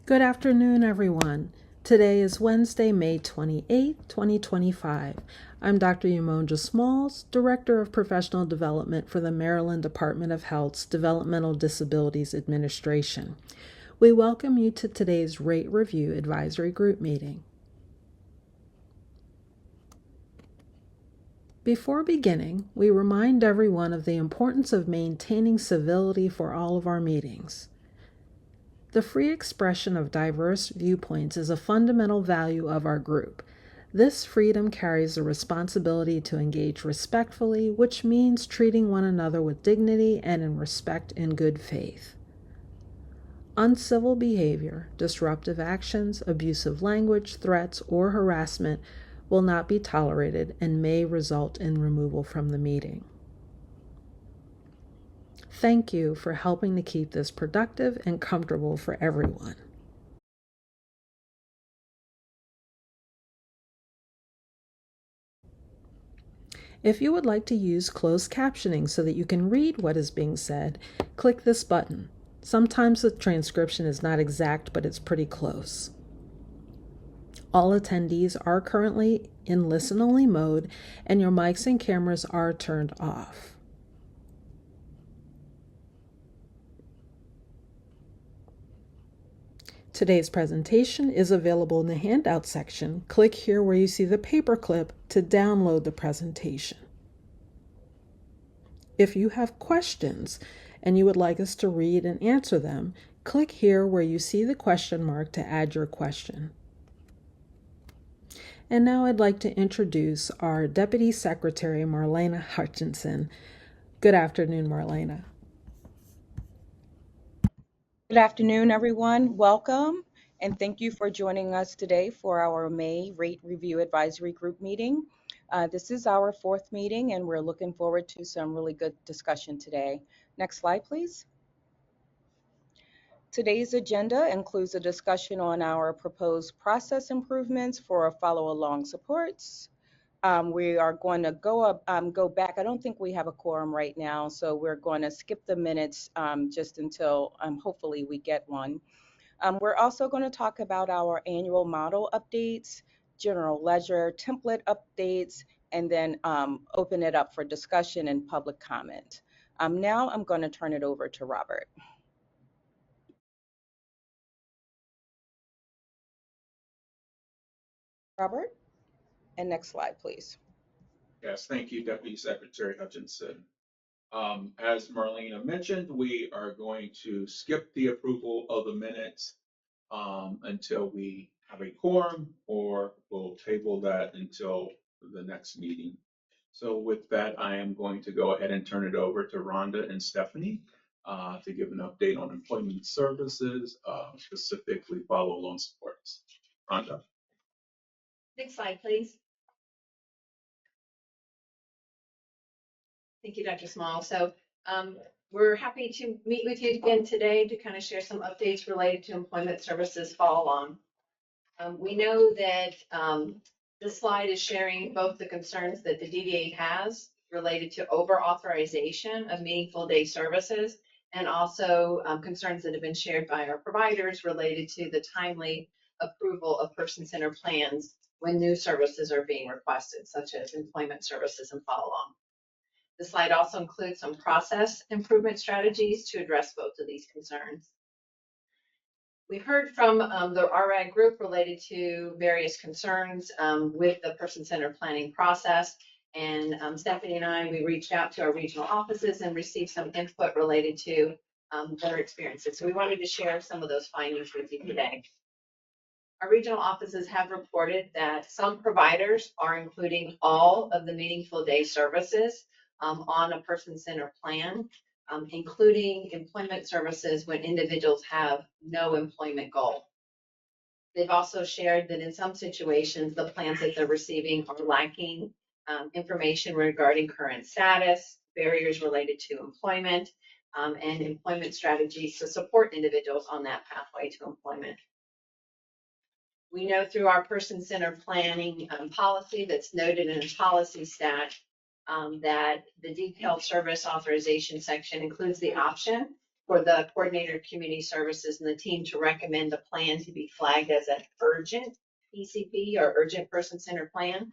Good afternoon, everyone. Today is Wednesday, May 28, 2025. I'm Dr. Umonja Smalls, Director of Professional Development for the Maryland Department of Health's Developmental Disabilities Administration. We welcome you to today's Rate Review Advisory Group meeting. Before beginning, we remind everyone of the importance of maintaining civility for all of our meetings. The free expression of diverse viewpoints is a fundamental value of our group. This freedom carries the responsibility to engage respectfully, which means treating one another with dignity and in respect in good faith. Uncivil behavior, disruptive actions, abusive language, threats, or harassment will not be tolerated and may result in removal from the meeting. Thank you for helping to keep this productive and comfortable for everyone. If you would like to use closed captioning so that you can read what is being said, click this button. Sometimes the transcription is not exact, but it's pretty close. All attendees are currently in listen-only mode, and your mics and cameras are turned off. Today's presentation is available in the handout section. Click here where you see the paperclip to download the presentation. If you have questions and you would like us to read and answer them, click here where you see the question mark to add your question. And now I'd like to introduce our Deputy Secretary, Marlena Hutchinson. Good afternoon, Marlena. Good afternoon, everyone. Welcome, and thank you for joining us today for our May Rate Review Advisory Group meeting. This is our fourth meeting, and we're looking forward to some really good discussion today. Next slide, please. Today's agenda includes a discussion on our proposed process improvements for follow-along supports. We are going to go back. I don't think we have a quorum right now, so we're going to skip the minutes just until hopefully we get one. We're also going to talk about our annual model updates, general ledger template updates, and then open it up for discussion and public comment. Now I'm going to turn it over to Robert. Robert, and next slide, please. Yes, thank you, Deputy Secretary Hutchinson. As Marlena mentioned, we are going to skip the approval of the minutes until we have a quorum, or we'll table that until the next meeting. So with that, I am going to go ahead and turn it over to Rhonda and Stephanie to give an update on employment services, specifically follow-along supports. Rhonda. Next slide, please. Thank you, Dr. Small. So we're happy to meet with you again today to kind of share some updates related to employment services follow-along. We know that this slide is sharing both the concerns that the DDA has related to over-authorization of meaningful day services, and also concerns that have been shared by our providers related to the timely approval of person-centered plans when new services are being requested, such as employment services and follow-along. The slide also includes some process improvement strategies to address both of these concerns. We heard from the RAG group related to various concerns with the person-centered planning process, and Stephanie and I, we reached out to our regional offices and received some input related to their experiences. So we wanted to share some of those findings with you today. Our regional offices have reported that some providers are including all of the meaningful day services on a person-centered plan, including employment services when individuals have no employment goal. They've also shared that in some situations, the plans that they're receiving are lacking information regarding current status, barriers related to employment, and employment strategies to support individuals on that pathway to employment. We know through our person-centered planning policy that's noted in a policy stat that the detailed service authorization section includes the option for the coordinator of community services and the team to recommend the plan to be flagged as an urgent PCP or urgent person-centered plan.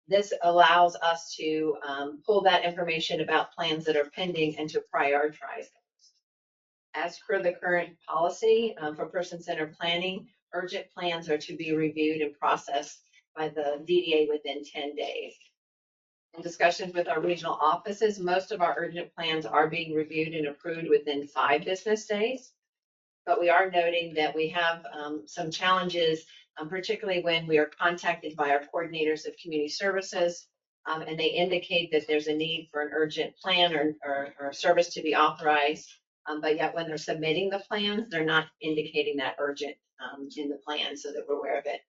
This allows us to pull that information about plans that are pending and to prioritize those. As per the current policy for person-centered planning, urgent plans are to be reviewed and processed by the DDA within 10 days. In discussions with our regional offices, most of our urgent plans are being reviewed and approved within 5 business days. But we are noting that we have some challenges, particularly when we are contacted by our coordinators of community services, and they indicate that there's a need for an urgent plan or service to be authorized. But yet when they're submitting the plans, they're not indicating that urgent in the plan so that we're aware of it.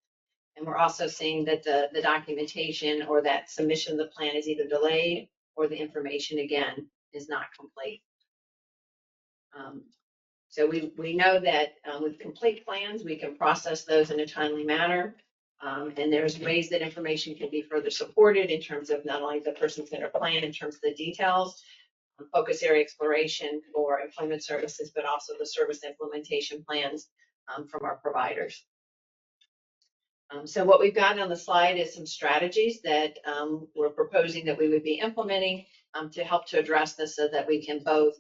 And we're also seeing that the documentation or that submission of the plan is either delayed or the information again is not complete. So we know that with complete plans, we can process those in a timely manner. And there's ways that information can be further supported in terms of not only the person-centered plan, in terms of the details, focus area exploration for employment services, but also the service implementation plans from our providers. So what we've got on the slide is some strategies that we're proposing that we would be implementing to help to address this so that we can both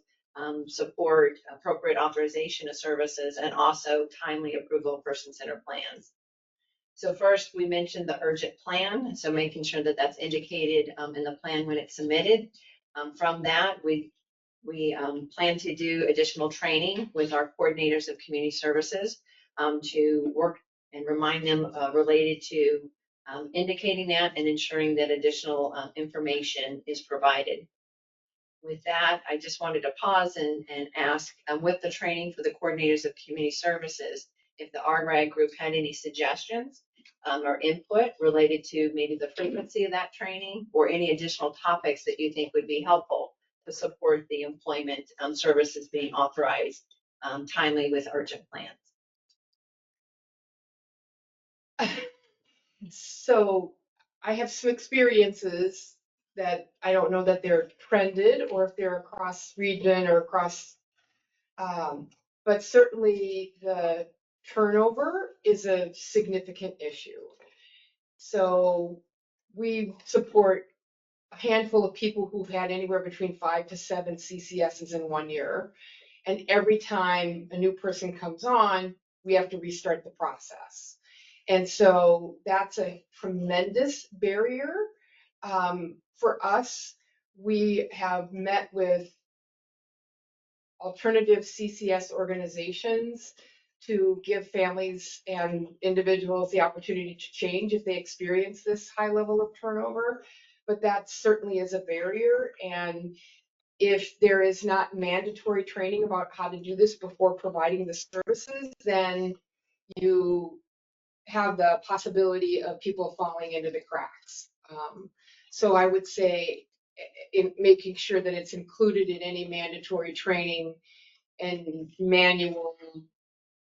support appropriate authorization of services and also timely approval of person-centered plans. So first, we mentioned the urgent plan, so making sure that that's indicated in the plan when it's submitted. From that, we plan to do additional training with our coordinators of community services to work and remind them related to indicating that and ensuring that additional information is provided. With that, I just wanted to pause and ask, with the training for the coordinators of community services, if the RRAG group had any suggestions or input related to maybe the frequency of that training or any additional topics that you think would be helpful to support the employment services being authorized timely with urgent plans. So I have some experiences that I don't know that they're trended or if they're across region or across, but certainly the turnover is a significant issue. So we support a handful of people who've had anywhere between 5 to 7 CCSs in 1 year. And every time a new person comes on, we have to restart the process. And so that's a tremendous barrier. For us, we have met with alternative CCS organizations to give families and individuals the opportunity to change if they experience this high level of turnover. But that certainly is a barrier. And if there is not mandatory training about how to do this before providing the services, then you have the possibility of people falling into the cracks. So I would say in making sure that it's included in any mandatory training and manual,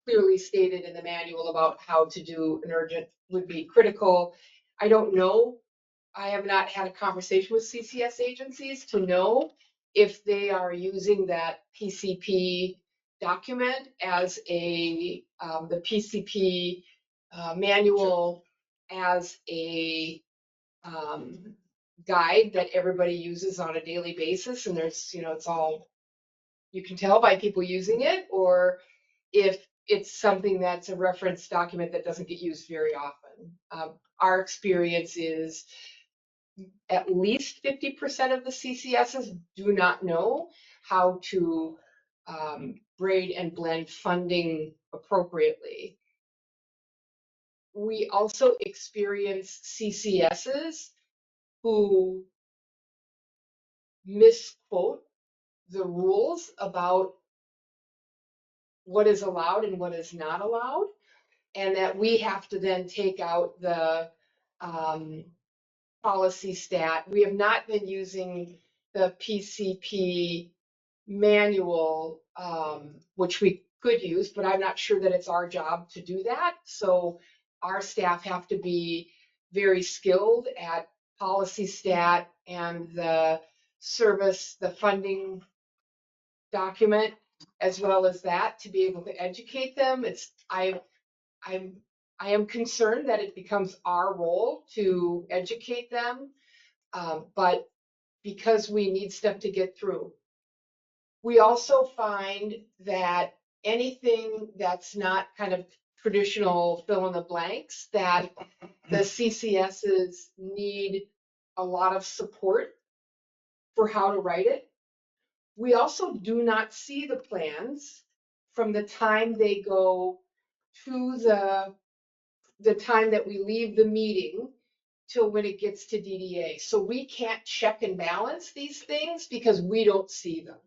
clearly stated in the manual about how to do an urgent would be critical. I don't know. I have not had a conversation with CCS agencies to know if they are using that PCP document as a, the PCP manual as a guide that everybody uses on a daily basis. And there's, you know, it's all, you can tell by people using it, or if it's something that's a reference document that doesn't get used very often. Our experience is at least 50% of the CCSs do not know how to grade and blend funding appropriately. We also experience CCSs who misquote the rules about what is allowed and what is not allowed, and that we have to then take out the policy stat. We have not been using the PCP manual, which we could use, but I'm not sure that it's our job to do that. So our staff have to be very skilled at policy stat and the service, the funding document as well as that to be able to educate them. I am concerned that it becomes our role to educate them, but because we need stuff to get through. We also find that anything that's not kind of traditional fill in the blanks, that the CCSs need a lot of support for how to write it. We also do not see the plans from the time they go to the time that we leave the meeting till when it gets to DDA. So we can't check and balance these things because we don't see them.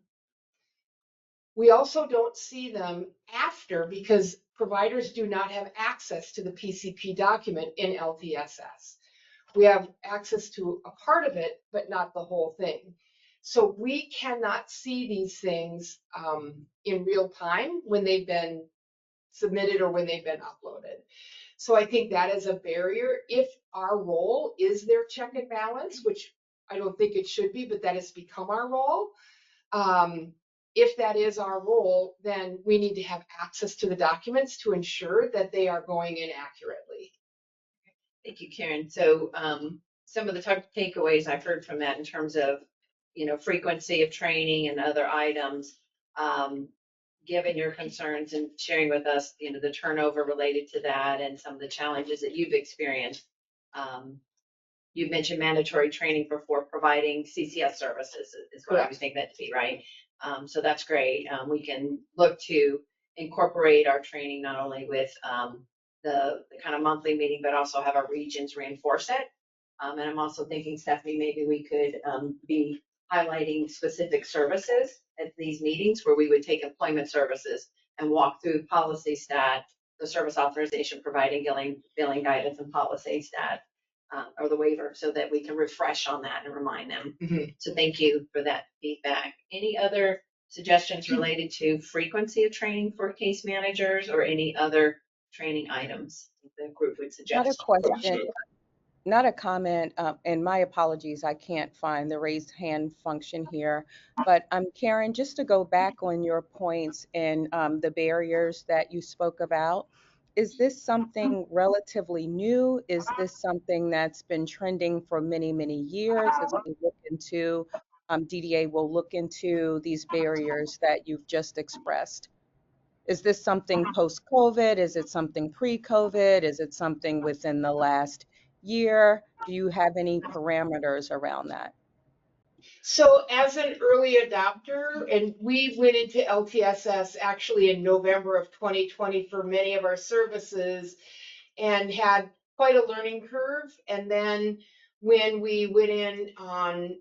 We also don't see them after because providers do not have access to the PCP document in LTSS. We have access to a part of it, but not the whole thing. So we cannot see these things in real time when they've been submitted or when they've been uploaded. So I think that is a barrier. If our role is their check and balance, which I don't think it should be, but that has become our role. If that is our role, then we need to have access to the documents to ensure that they are going in accurately. Thank you, Karen. So some of the takeaways I've heard from that in terms of, frequency of training and other items, given your concerns and sharing with us, the turnover related to that and some of the challenges that you've experienced. You mentioned mandatory training before providing CCS services is what I was thinking that to be, right? So that's great. We can look to incorporate our training not only with the kind of monthly meeting, but also have our regions reinforce it. And I'm also thinking, Stephanie, maybe we could be highlighting specific services at these meetings where we would take employment services and walk through policy stat, the service authorization, providing billing guidance and policy stat, or the waiver, so that we can refresh on that and remind them. Mm-hmm. So thank you for that feedback. Any other suggestions related to frequency of training for case managers or any other training items the group would suggest? Not a question, not a comment, and my apologies, I can't find the raised hand function here. But Karen, just to go back on your points and the barriers that you spoke about, is this something relatively new? Is this something that's been trending for many, many years as we look into, DDA will look into these barriers that you've just expressed? Is this something post-COVID? Is it something pre-COVID? Is it something within the last year? Do you have any parameters around that? So as an early adopter, and we went into LTSS actually in November of 2020 for many of our services and had quite a learning curve. And then when we went in on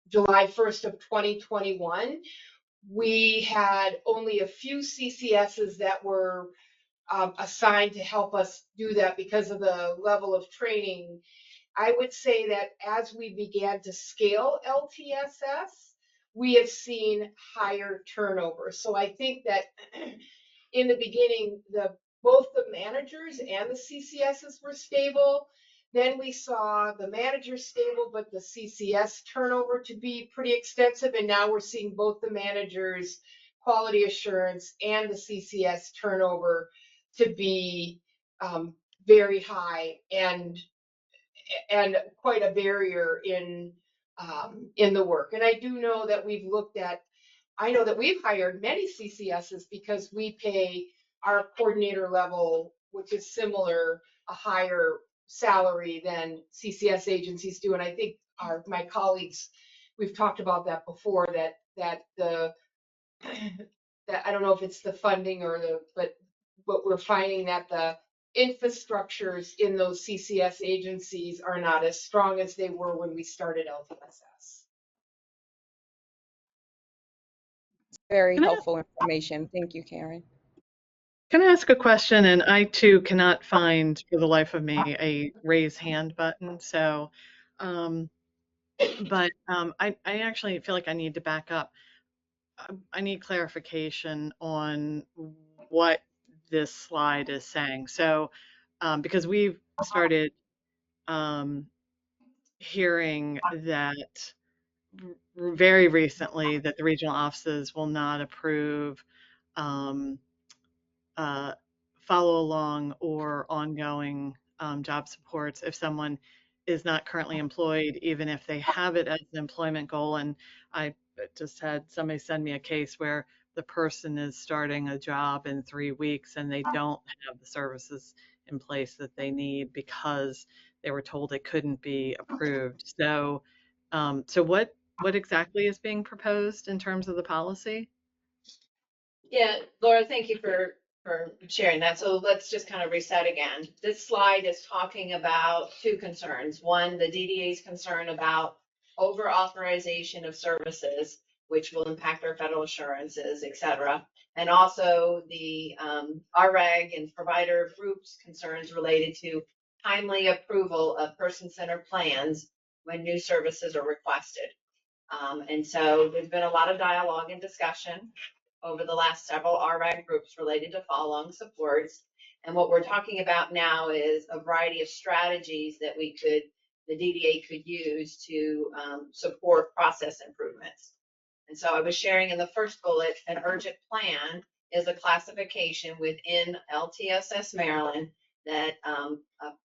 July 1st of 2021, we had only a few CCSs that were assigned to help us do that because of the level of training. I would say that as we began to scale LTSS, we have seen higher turnover. So I think that in the beginning, both the managers and the CCSs were stable. Then we saw the managers stable, but the CCS turnover to be pretty extensive. And now we're seeing both the managers, quality assurance, and the CCS turnover to be very high and quite a barrier in the work. And I do know that I know that we've hired many CCSs because we pay our coordinator level, which is similar, a higher salary than CCS agencies do. And I think my colleagues, we've talked about that before, that I don't know if it's the funding but we're finding that the infrastructures in those CCS agencies are not as strong as they were when we started LTSS. Very helpful information. Thank you, Karen. Can I ask a question? And I too cannot find for the life of me a raise hand button. So, I actually feel like I need to back up. I need clarification on what this slide is saying. So, because we've started hearing that very recently that the regional offices will not approve um, uh, follow along or ongoing job supports if someone is not currently employed, even if they have it as an employment goal. And I just had somebody send me a case where the person is starting a job in 3 weeks and they don't have the services in place that they need because they were told it couldn't be approved. So what exactly is being proposed in terms of the policy? Yeah, Laura, thank you for sharing that. So let's just kind of reset again. This slide is talking about two concerns. One, the DDA's concern about over authorization of services, which will impact our federal assurances, et cetera. And also the RAG and provider groups concerns related to timely approval of person-centered plans when new services are requested. And so there's been a lot of dialogue and discussion over the last several RAG groups related to follow-along supports. And what we're talking about now is a variety of strategies that the DDA could use to support process improvements. And so I was sharing in the first bullet, an urgent plan is a classification within LTSS Maryland that a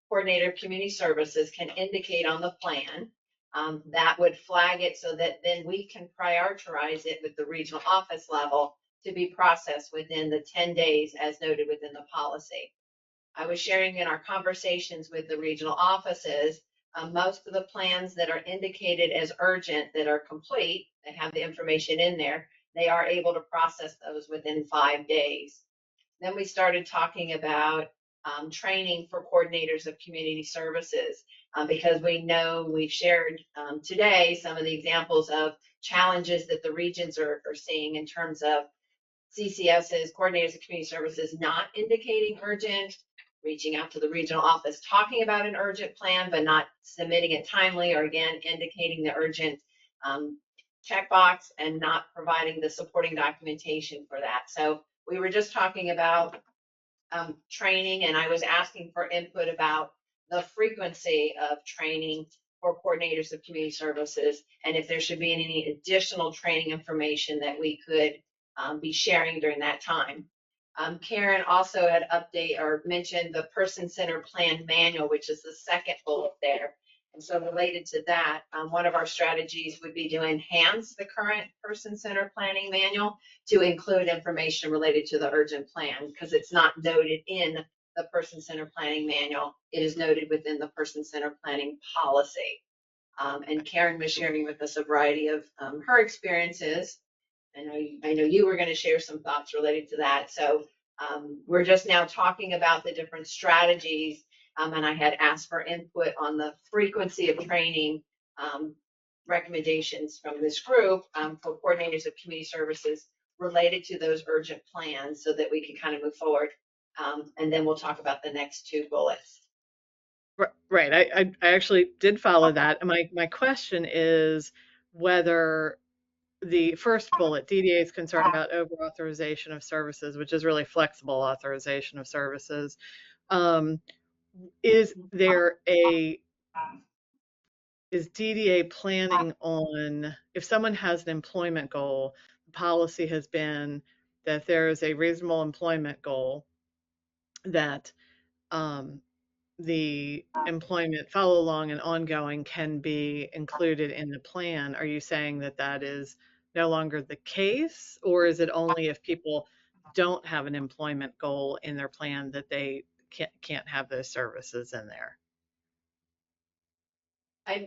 coordinator of community services can indicate on the plan. That would flag it so that then we can prioritize it with the regional office level to be processed within the 10 days as noted within the policy. I was sharing in our conversations with the regional offices, most of the plans that are indicated as urgent that are complete, that have the information in there, they are able to process those within 5 days. Then we started talking about training for coordinators of community services because we know we've shared today some of the examples of challenges that the regions are seeing in terms of CCSs, coordinators of community services, not indicating urgent, reaching out to the regional office, talking about an urgent plan, but not submitting it timely, or again, indicating the urgent checkbox and not providing the supporting documentation for that. So we were just talking about training, and I was asking for input about the frequency of training for coordinators of community services, and if there should be any additional training information that we could be sharing during that time. Karen also had mentioned the person-centered plan manual, which is the second bullet there. And so related to that, one of our strategies would be to enhance the current person-centered planning manual to include information related to the urgent plan, because it's not noted in the person-centered planning manual. It is noted within the person-centered planning policy. And Karen was sharing with us a variety of her experiences. I know you were going to share some thoughts related to that. So we're just now talking about the different strategies, and I had asked for input on the frequency of training recommendations from this group for coordinators of community services related to those urgent plans so that we can kind of move forward. And then we'll talk about the next two bullets. Right. I actually did follow that. And my question is whether the first bullet, DDA is concerned about over-authorization of services, which is really flexible authorization of services. Is DDA planning on, if someone has an employment goal, the policy has been that if there is a reasonable employment goal, that the employment follow along and ongoing can be included in the plan. Are you saying that that is no longer the case, or is it only if people don't have an employment goal in their plan that they can't have those services in there?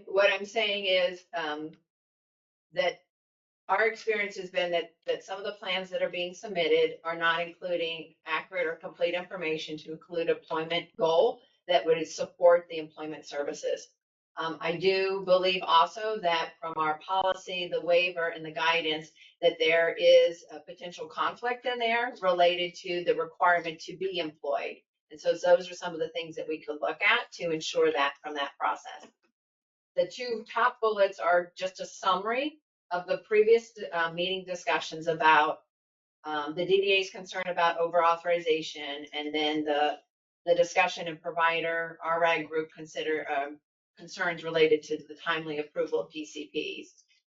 What I'm saying is that our experience has been that some of the plans that are being submitted are not including accurate or complete information to include employment goal that would support the employment services. I do believe also that from our policy, the waiver and the guidance, that there is a potential conflict in there related to the requirement to be employed. And so those are some of the things that we could look at to ensure that from that process. The two top bullets are just a summary of the previous meeting discussions about the DDA's concern about over-authorization, and then the discussion and provider RAG group concerns related to the timely approval of PCPs.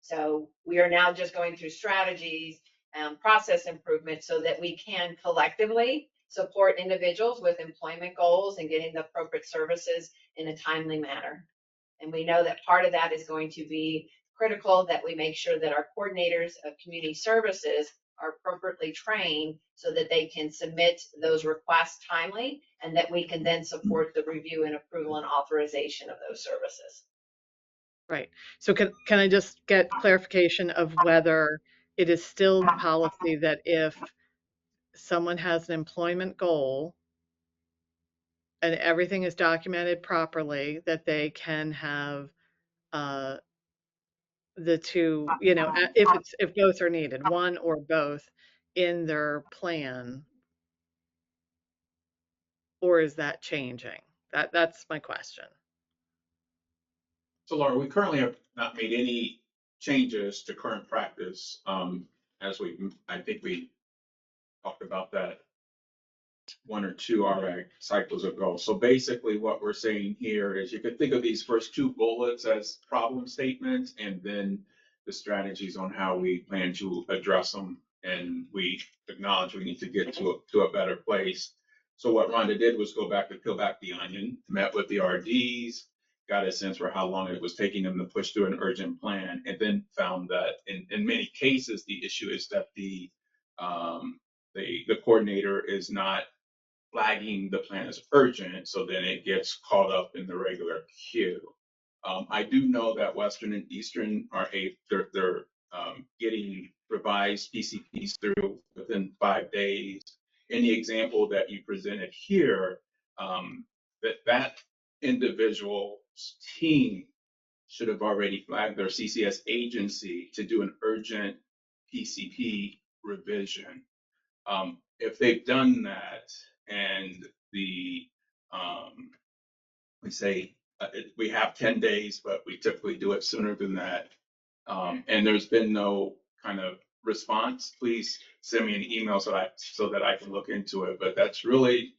So we are now just going through strategies and process improvement so that we can collectively support individuals with employment goals and getting the appropriate services in a timely manner. And we know that part of that is going to be critical that we make sure that our coordinators of community services are appropriately trained so that they can submit those requests timely and that we can then support the review and approval and authorization of those services. Right. So can I just get clarification of whether it is still the policy that if someone has an employment goal and everything is documented properly, that they can have uh, the two, if both are needed, one or both in their plan, or is that changing? That's my question. So Laura, we currently have not made any changes to current practice. I think we talked about that one or two RA cycles ago. So basically what we're saying here is you could think of these first two bullets as problem statements and then the strategies on how we plan to address them. And we acknowledge we need to get to a better place. So what Rhonda did was go back and peel back the onion, met with the RDs, got a sense for how long it was taking them to push through an urgent plan, and then found that in many cases, the issue is that the coordinator is not flagging the plan as urgent, so then it gets caught up in the regular queue. I do know that Western and Eastern they're getting revised PCPs through within 5 days. In the example that you presented here, that individual's team should have already flagged their CCS agency to do an urgent PCP revision. If they've done that and we say we have 10 days, but we typically do it sooner than that, and there's been no kind of response, please send me an email so that I can look into it. But that's really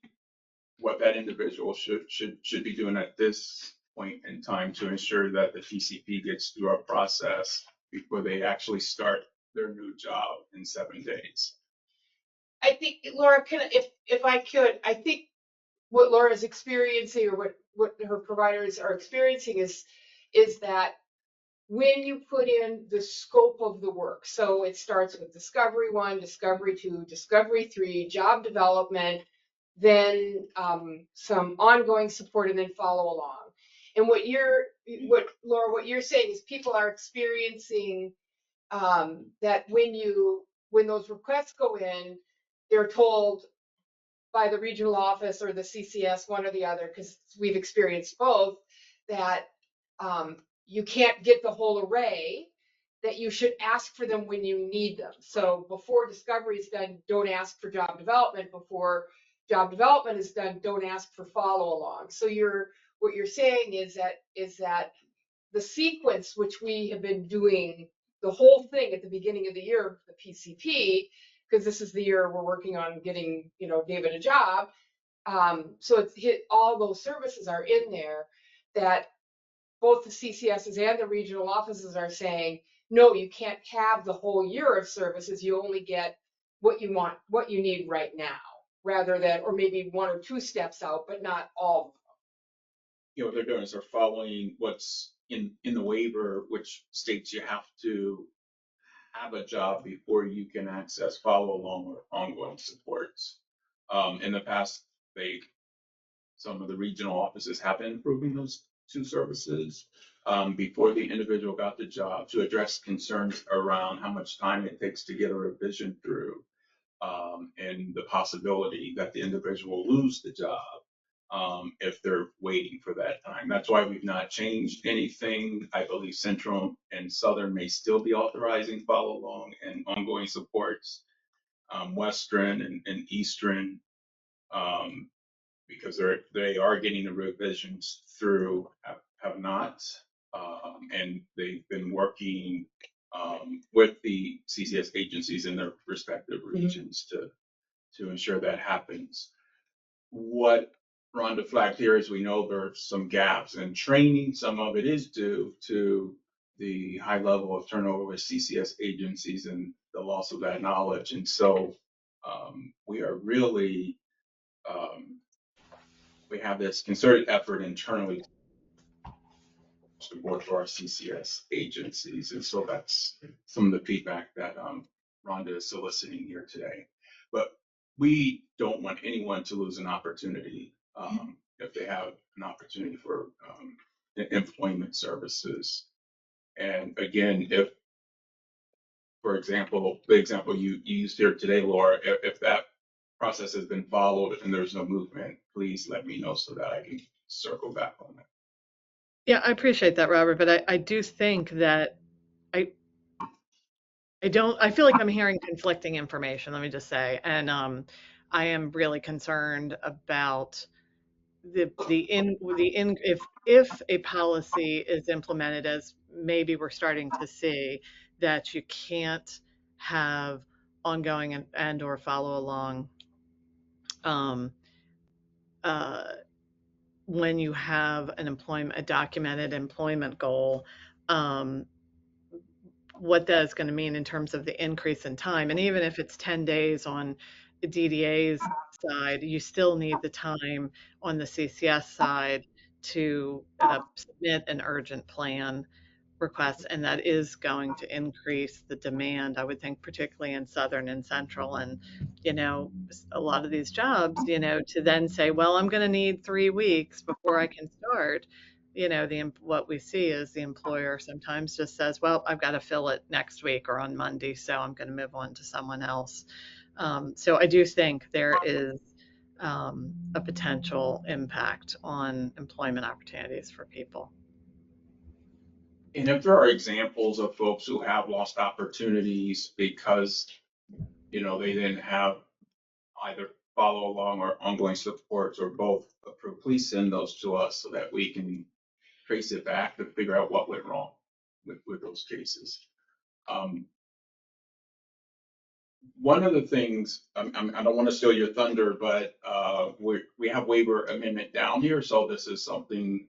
what that individual should be doing at this point in time to ensure that the TCP gets through our process before they actually start their new job in 7 days. I think, Laura, if I could, I think what Laura's experiencing or what her providers are experiencing is that when you put in the scope of the work, so it starts with discovery 1, discovery 2, discovery 3, job development, then some ongoing support, and then follow along. And what Laura, what you're saying is people are experiencing that when those requests go in, they're told by the regional office or the CCS, one or the other, because we've experienced both, that you can't get the whole array, that you should ask for them when you need them. So before discovery is done, don't ask for job development. Before job development is done, don't ask for follow along. So what you're saying is that the sequence, which we have been doing the whole thing at the beginning of the year, the PCP, because this is the year we're working on getting, David a job. So it's all those services are in there that both the CCSs and the regional offices are saying, no, you can't have the whole year of services. You only get what you want, what you need right now, rather than, or maybe 1 or 2 steps out, but not all. What they're doing is they're following what's in the waiver, which states you have to have a job before you can access follow along or ongoing supports. In the past, some of the regional offices have been improving those 2 services before the individual got the job to address concerns around how much time it takes to get a revision through and the possibility that the individual will lose the job if they're waiting for that time. That's why we've not changed anything. I believe Central and Southern may still be authorizing follow along and ongoing supports. Western and Eastern, because they are getting the revisions through, have not. And they've been working with the CCS agencies in their respective regions to ensure that happens. What Rhonda flagged here is we know there are some gaps in training. Some of it is due to the high level of turnover with CCS agencies and the loss of that knowledge. And so we are really, we have this concerted effort internally to board for our CCS agencies. And so that's some of the feedback that Rhonda is soliciting here today. But we don't want anyone to lose an opportunity if they have an opportunity for employment services. And again, if, for example, the example you used here today, Laura, if that process has been followed and there's no movement, please let me know so that I can circle back on that. Yeah, I appreciate that, Robert, but I do think that I I feel like I'm hearing conflicting information, let me just say. And I am really concerned about if a policy is implemented, as maybe we're starting to see, that you can't have ongoing and or follow along um, uh, when you have a documented employment goal, um, what that is going to mean in terms of the increase in time. And even if it's 10 days on the DDA's side, you still need the time on the CCS side to submit an urgent plan request. And that is going to increase the demand, I would think, particularly in Southern and Central. And, a lot of these jobs, to then say, well, I'm going to need 3 weeks before I can start. What we see is the employer sometimes just says, well, I've got to fill it next week or on Monday, so I'm going to move on to someone else. So I do think there is a potential impact on employment opportunities for people. And if there are examples of folks who have lost opportunities because, they didn't have either follow along or ongoing supports or both, please send those to us so that we can trace it back to figure out what went wrong with those cases. One of the things, I don't want to steal your thunder, but we have waiver amendment down here, so this is something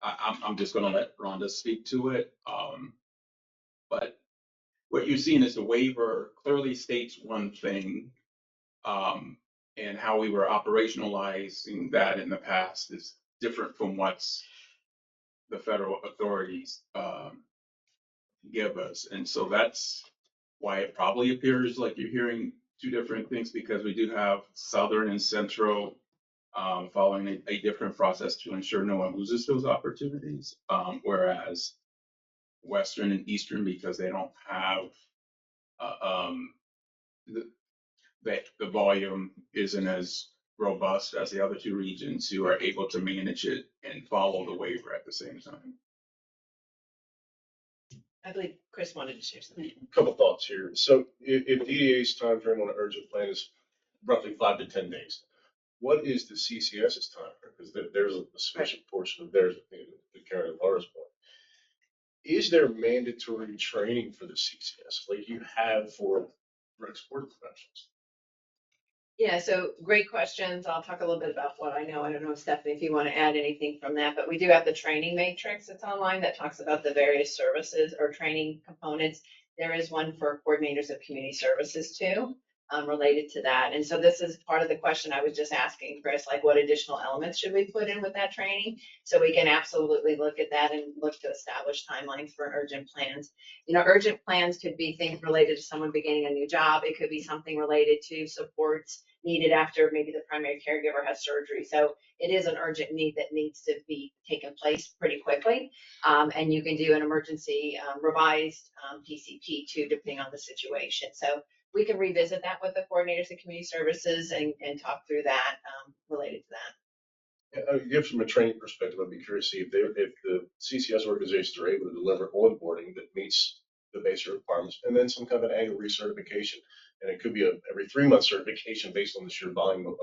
I'm just going to let Rhonda speak to it. But what you've seen is the waiver clearly states one thing, and how we were operationalizing that in the past is different from what's the federal authorities give us. And so that's why it probably appears like you're hearing two different things, because we do have Southern and Central following a different process to ensure no one loses those opportunities, whereas Western and Eastern, because they don't have the, the volume isn't as robust as the other two regions who are able to manage it and follow the waiver at the same time. I believe Chris wanted to share something. Couple thoughts here. So if DDA's time frame on an urgent plan is roughly 5 to 10 days, what is the CCS's time frame? Because there's a sufficient portion of theirs, the Karen and Laura's point. Is there mandatory training for the CCS like you have for direct support professionals? Yeah, so great questions. I'll talk a little bit about what I know. I don't know, Stephanie, if you want to add anything from that, but we do have the training matrix that's online that talks about the various services or training components. There is one for coordinators of community services too, related to that. And so this is part of the question I was just asking Chris, like what additional elements should we put in with that training? So we can absolutely look at that and look to establish timelines for urgent plans. Urgent plans could be things related to someone beginning a new job. It could be something related to supports needed after maybe the primary caregiver has surgery. So it is an urgent need that needs to be taken place pretty quickly. And you can do an emergency revised PCP too, depending on the situation. So we can revisit that with the coordinators of community services and talk through that related to that. Yeah, from a training perspective, I'd be curious to see if the CCS organizations are able to deliver onboarding that meets the basic requirements, and then some kind of an annual recertification. And it could be every 3-month certification based on the sheer volume of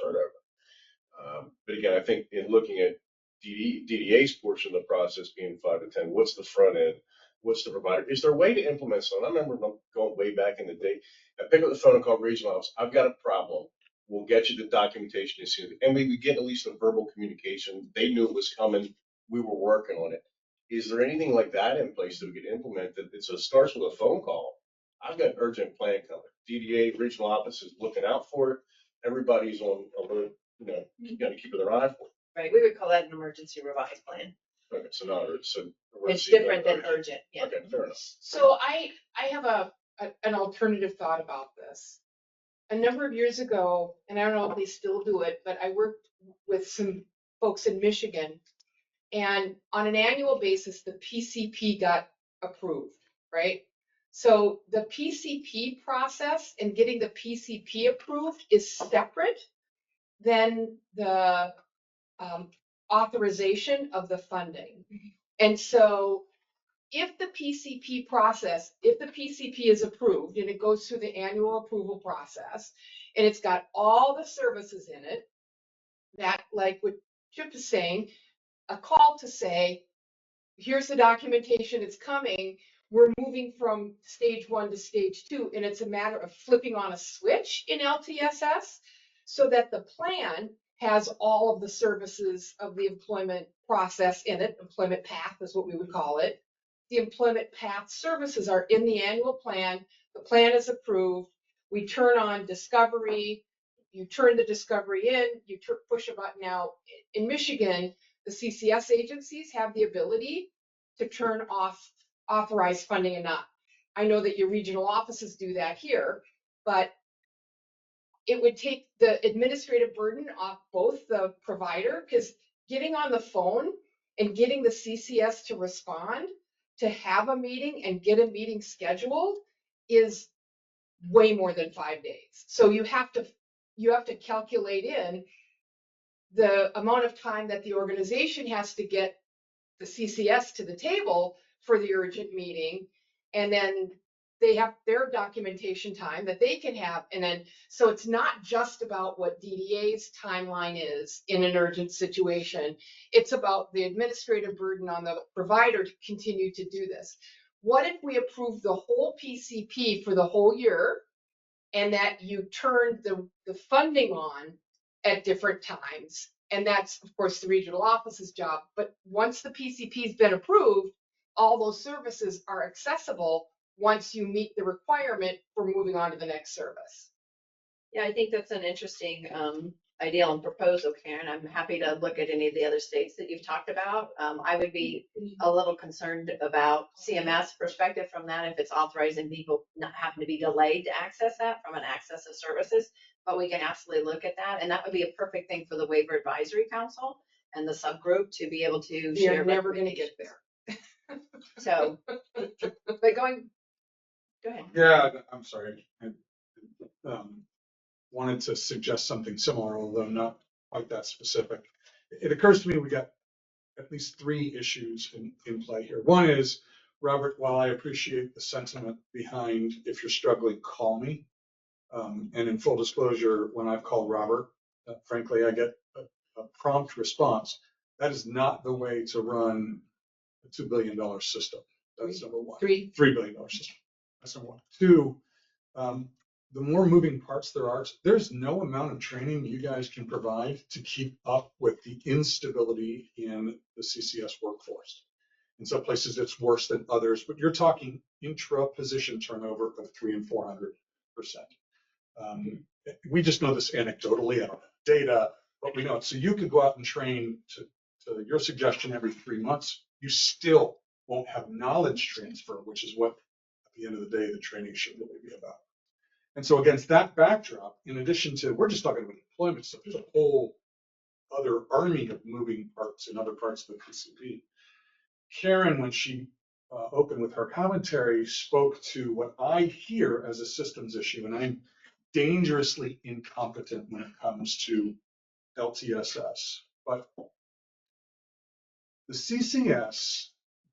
turnover. But again, I think in looking at DDA's portion of the process being 5 to 10, what's the front end? What's the provider? Is there a way to implement something? I remember going way back in the day. I pick up the phone and call regional office. I've got a problem. We'll get you the documentation as soon as, and we would get at least a verbal communication. They knew it was coming. We were working on it. Is there anything like that in place that we could implement that it starts with a phone call? I've got urgent plan coming. DDA regional office is looking out for it. Everybody's on alert, you got to keep their eye for it. Right, we would call that an emergency revised plan. Okay, so not urgent. So It's different than urgent, yeah. Okay, fair enough. So I have an alternative thought about this. A number of years ago, and I don't know if they still do it, but I worked with some folks in Michigan, and on an annual basis, the PCP got approved, right? So the PCP process and getting the PCP approved is separate than the authorization of the funding. And so if the PCP process, if the PCP is approved and it goes through the annual approval process and it's got all the services in it, that, like what Chip is saying, a call to say, here's the documentation, it's coming, we're moving from stage 1 to stage 2, and it's a matter of flipping on a switch in LTSS so that the plan has all of the services of the employment process in it. Employment path is what we would call it. The employment path services are in the annual plan. The plan is approved. We turn on discovery. You turn the discovery in, you push a button out. In Michigan, the CCS agencies have the ability to turn off authorized funding and not. I know that your regional offices do that here, but it would take the administrative burden off both the provider, because getting on the phone and getting the CCS to respond, to have a meeting and get a meeting scheduled is way more than 5 days. So you have to calculate in the amount of time that the organization has to get the CCS to the table for the urgent meeting, and then they have their documentation time that they can have. And then, so it's not just about what DDA's timeline is in an urgent situation. It's about the administrative burden on the provider to continue to do this. What if we approve the whole PCP for the whole year, and that you turn the funding on at different times? And that's, of course, the regional office's job. But once the PCP's been approved, all those services are accessible once you meet the requirement for moving on to the next service. Yeah, I think that's an interesting ideal and proposal, Karen. I'm happy to look at any of the other states that you've talked about. I would be a little concerned about CMS perspective from that, if it's authorizing people not having to be delayed to access that from an access of services. But we can absolutely look at that, and that would be a perfect thing for the Waiver Advisory Council and the subgroup to be able to share. You're never going to get there. So, but go ahead. Yeah, I'm sorry. I wanted to suggest something similar, although not quite that specific. It occurs to me we got at least 3 issues in play here. One is, Robert, while I appreciate the sentiment behind if you're struggling, call me. And in full disclosure, when I've called Robert, frankly, I get a prompt response. That is not the way to run a $2 billion system. That's number one. $3 billion system. That's number one. 2, the more moving parts there are, there's no amount of training you guys can provide to keep up with the instability in the CCS workforce. In some places it's worse than others, but you're talking intra-position turnover of 300% and 400%. We just know this anecdotally. I don't have data, but we know it. So you could go out and train to your suggestion every 3 months. You still won't have knowledge transfer, which is what, at the end of the day, the training should really be about. And so against that backdrop, in addition to, we're just talking about employment stuff, there's a whole other army of moving parts in other parts of the PCP. Karen, when she opened with her commentary, spoke to what I hear as a systems issue, and I'm dangerously incompetent when it comes to LTSS. But the CCS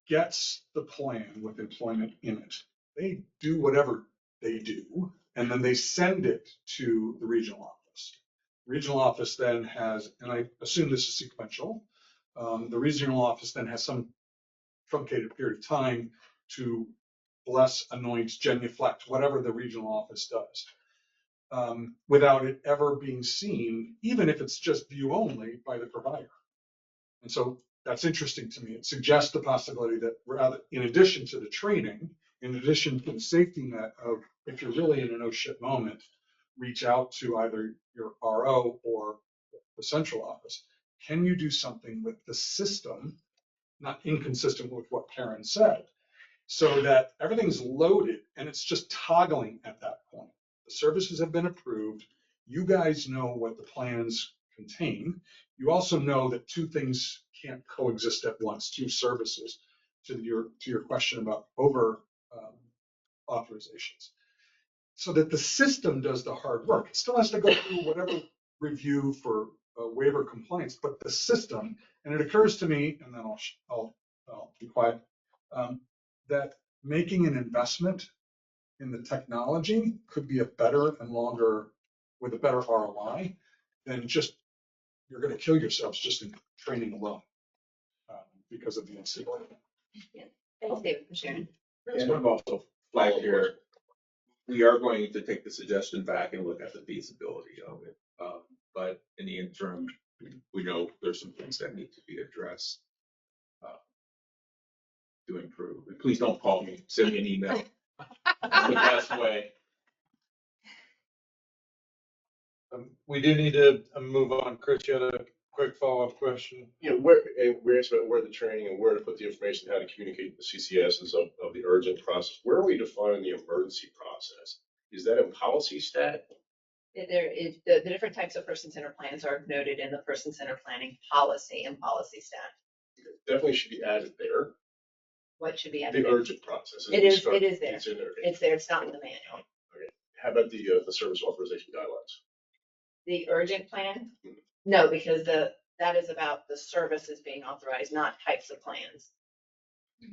gets the plan with employment in it. They do whatever they do, and then they send it to the regional office. The regional office then has, and I assume this is sequential, the regional office then has some truncated period of time to bless, anoint, genuflect, whatever the regional office does, without it ever being seen, even if it's just view only, by the provider. And so that's interesting to me. It suggests the possibility that rather, in addition to the training, in addition to the safety net of if you're really in an oh shit moment, reach out to either your RO or the central office. Can you do something with the system, not inconsistent with what Karen said, so that everything's loaded and it's just toggling at that point? The services have been approved. You guys know what the plans contain. You also know that two things can't coexist at once, two services, to your question about over authorizations. So that the system does the hard work. It still has to go through whatever review for waiver compliance, but the system, and it occurs to me, and then I'll be quiet, that making an investment in the technology could be a better and longer, with a better ROI than just, you're going to kill yourselves just in training alone because of the incident. Yeah. Thanks, David, for sharing. And I've also flagged here, we are going to take the suggestion back and look at the feasibility of it. But in the interim, we know there's some things that need to be addressed to improve. And please don't call me, send me an email. That's the best way. We do need to move on. Chris, you had a quick follow-up question? You know, we're asking about where the training and where to put the information, how to communicate with the CCSs of the urgent process. Where are we defining the emergency process? Is that in policy stat? There is, the different types of person-centered plans are noted in the person-centered planning policy and policy stat. Definitely should be added there. What should be added? The urgent process. It is there. It's in there. It's there, it's not in the manual. Okay. How about the service authorization guidelines? The urgent plan? No, because that is about the services being authorized, not types of plans.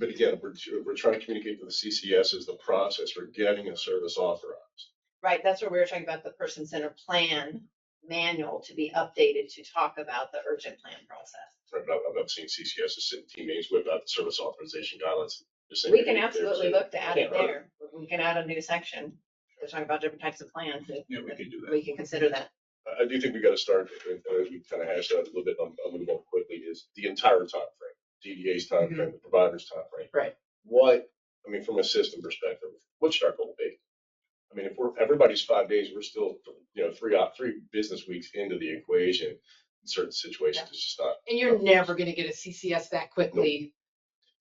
But again, we're trying to communicate to the CCS as the process for getting a service authorized. Right, that's where we were talking about the person-centered plan manual to be updated to talk about the urgent plan process. Right, but I've seen CCSs sit in team meetings with about the service authorization guidelines. We can absolutely look to add it there. We can add a new section to talk about different types of plans. Yeah, we can do that. We can consider that. I do think we got to start, as we kind of hashed out a little bit, I'm going to go quickly, is the entire time frame, DDA's time frame, the provider's time frame. Right. What, I mean, from a system perspective, what should our goal be? I mean, if everybody's 5 days, we're still, you know, three business weeks into the equation. In certain situations, it's just not. And you're never going to get a CCS that quickly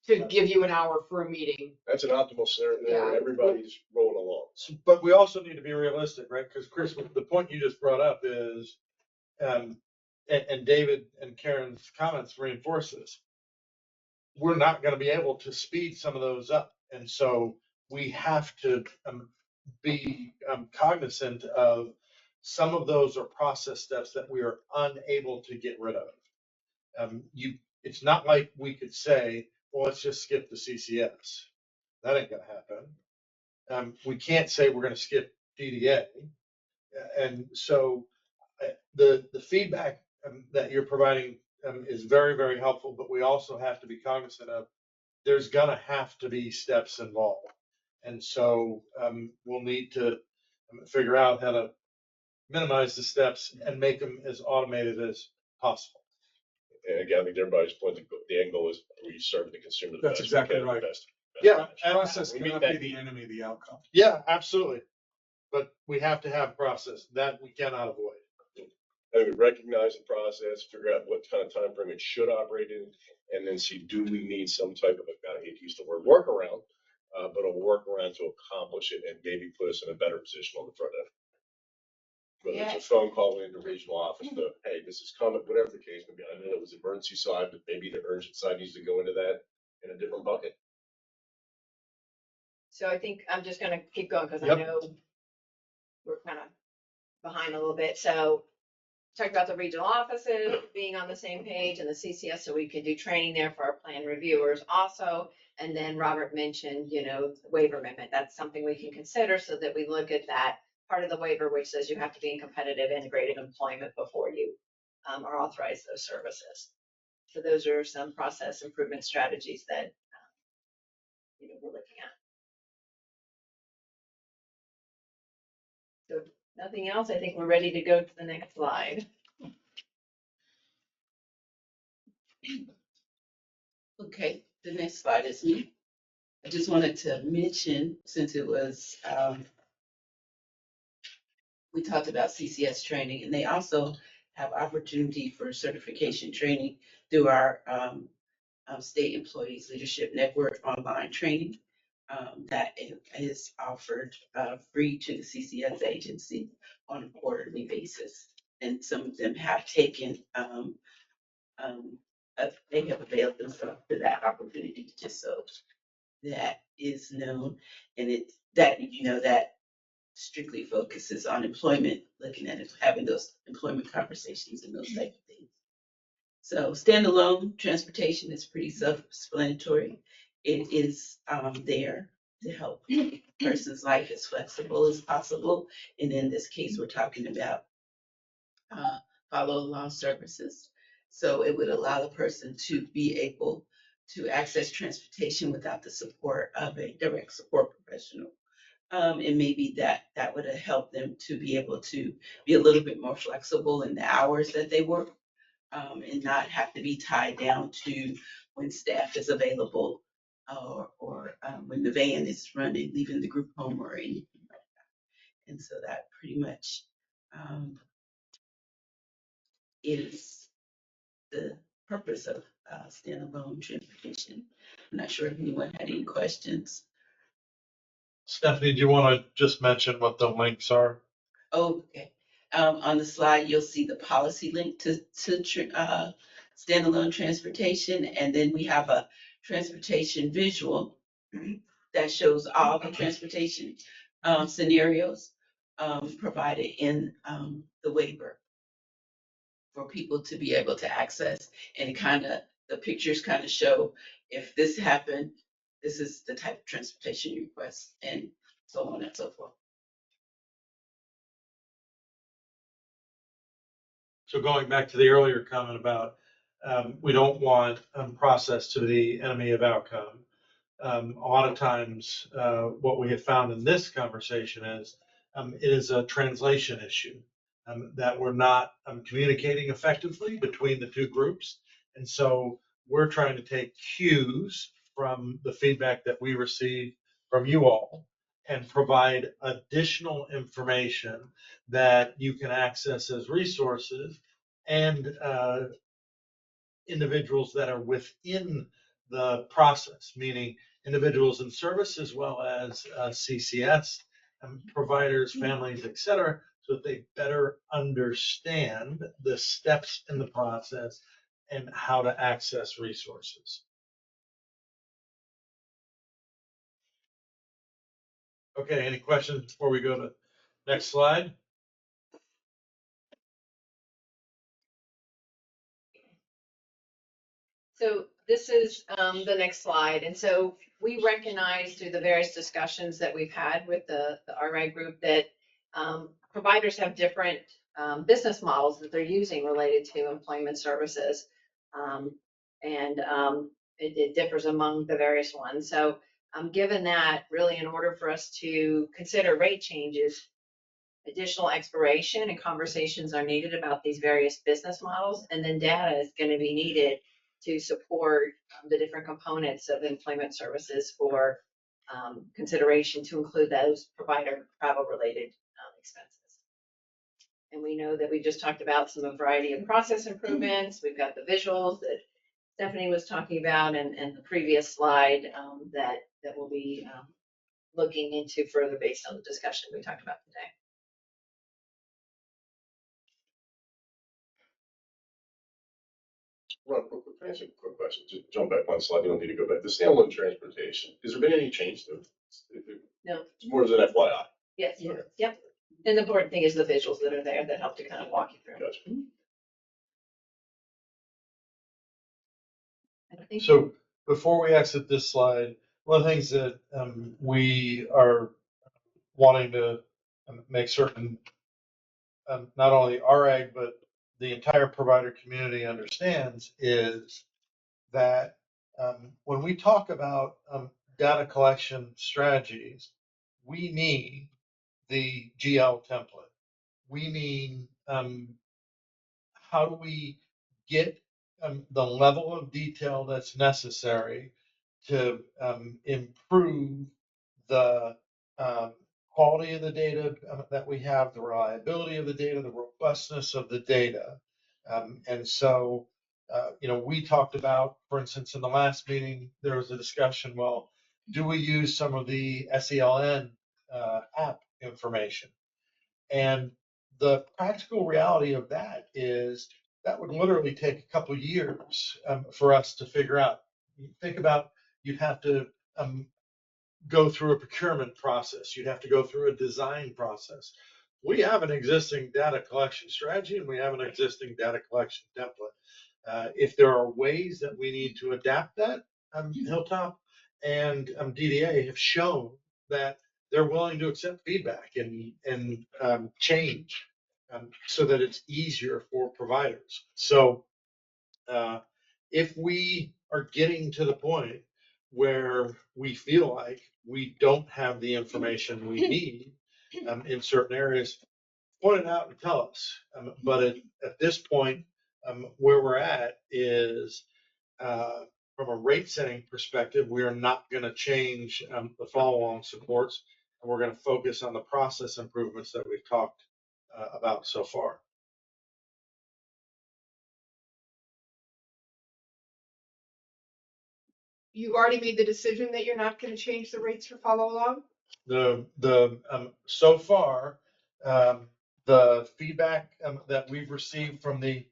to give you an hour for a meeting. That's an optimal scenario. Yeah. Everybody's rolling along. But we also need to be realistic, right? Because Chris, the point you just brought up is, and David and Karen's comments reinforce this. We're not going to be able to speed some of those up. And so we have to be cognizant of some of those are process steps that we are unable to get rid of. It's not like we could say, well, let's just skip the CCS. That ain't gonna happen. We can't say we're gonna skip DDA. And so the feedback that you're providing is very, very helpful, but we also have to be cognizant of there's gonna have to be steps involved. And so we'll need to figure out how to minimize the steps and make them as automated as possible. And again, I think everybody's point, the end goal is we serve the consumer the That's best. exactly we can, right. the best. Yeah. Process We cannot meet be that the enemy of the outcome. Yeah, absolutely. But we have to have process that we cannot avoid. And we recognize the process, figure out what kind of time frame it should operate in, and then see, do we need some type of, I hate to use the word workaround, but a workaround to accomplish it and maybe put us in a better position on the front end. Whether it's a phone call into regional office to, hey, this is coming, whatever the case may be. I know it was the emergency side, but maybe the urgent side needs to go into that in a different bucket. So I think I'm just gonna keep going because I Yep. know we're kind of behind a little bit. So talk about the regional offices being on the same page and the CCS, so we can do training there for our plan reviewers also. And then Robert mentioned, waiver amendment. That's something we can consider so that we look at that part of the waiver, which says you have to be in competitive integrated employment before you are authorized those services. So those are some process improvement strategies that we're looking at. So nothing else. I think we're ready to go to the next slide. Okay, the next slide is me. I just wanted to mention, since it was, we talked about CCS training, and they also have opportunity for certification training through our State Employees Leadership Network online training that is offered free to the CCS agency on a quarterly basis. And some of them have taken, they have availed themselves to that opportunity, just so that is known. And it's that, that strictly focuses on employment, looking at it, having those employment conversations and those type of things. So standalone transportation is pretty self-explanatory. It is there to help a person's life as flexible as possible. And in this case, we're talking about follow along services. So it would allow the person to be able to access transportation without the support of a direct support professional. And maybe that would have helped them to be able to be a little bit more flexible in the hours that they work, and not have to be tied down to when staff is available, or when the van is running, leaving the group home or anything like that. And so that pretty much is the purpose of standalone transportation. I'm not sure if anyone had any questions. Stephanie, do you want to just mention what the links are? Oh, okay. On the slide, you'll see the policy link to standalone transportation, and then we have a transportation visual that shows all the transportation scenarios provided in the waiver for people to be able to access. And it the pictures kind of show, if this happened, this is the type of transportation you request, and so on and so forth. So going back to the earlier comment about we don't want process to be the enemy of outcome. A lot of times, what we have found in this conversation is it is a translation issue, that we're not communicating effectively between the two groups. And so we're trying to take cues from the feedback that we receive from you all and provide additional information that you can access as resources, and individuals that are within the process, meaning individuals in service as well as CCS providers, families, et cetera, so that they better understand the steps in the process and how to access resources. Okay, any questions before we go to next slide? So this is the next slide. And so we recognize through the various discussions that we've had with the RI group that providers have different business models that they're using related to employment services. It differs among the various ones. So given that, really, in order for us to consider rate changes, additional exploration and conversations are needed about these various business models, and then data is going to be needed to support the different components of employment services for consideration, to include those provider travel related expenses. And we know that we just talked about some variety of process improvements. We've got the visuals that Stephanie was talking about, and the previous slide that we'll be looking into further based on the discussion we talked about today. Ron, quick question. Just jump back one slide. You don't need to go back. The standalone transportation, has there been any change to it? No. It's more as an FYI. Yes. Okay. Yep. And the important thing is the visuals that are there that help to kind of walk you through. Gotcha. I think So before we exit this slide, one of the things that we are wanting to make certain not only RAG, but the entire provider community understands is that when we talk about data collection strategies, we mean the GL template. We mean how do we get the level of detail that's necessary to improve the quality of the data that we have, the reliability of the data, the robustness of the data. And so, we talked about, for instance, in the last meeting, there was a discussion, well, do we use some of the SELN app information? And the practical reality of that is that would literally take a couple of years for us to figure out. You think about, you'd have to go through a procurement process. You'd have to go through a design process. We have an existing data collection strategy and we have an existing data collection template. If there are ways that we need to adapt that, Hilltop and DDA have shown that they're willing to accept feedback and change so that it's easier for providers. So if we are getting to the point where we feel like we don't have the information we need in certain areas, point it out and tell us. But at this point, where we're at is from a rate setting perspective, we are not going to change the follow-along supports, and we're going to focus on the process improvements that we've talked about so far. You've already made the decision that you're not going to change the rates for follow along? So far, the feedback that we've received from the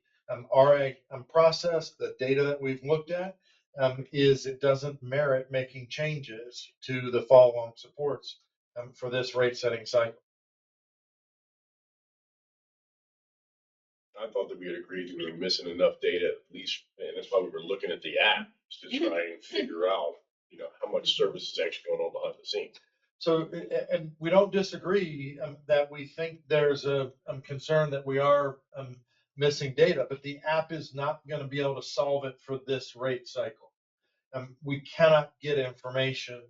RA process, the data that we've looked at, is it doesn't merit making changes to the follow-on supports for this rate setting cycle. I thought that we had agreed that we were missing enough data at least, and that's why we were looking at the app to try and figure out, how much service is actually going on behind the scenes. So, and we don't disagree that we think there's a concern that we are missing data, but the app is not going to be able to solve it for this rate cycle. We cannot get information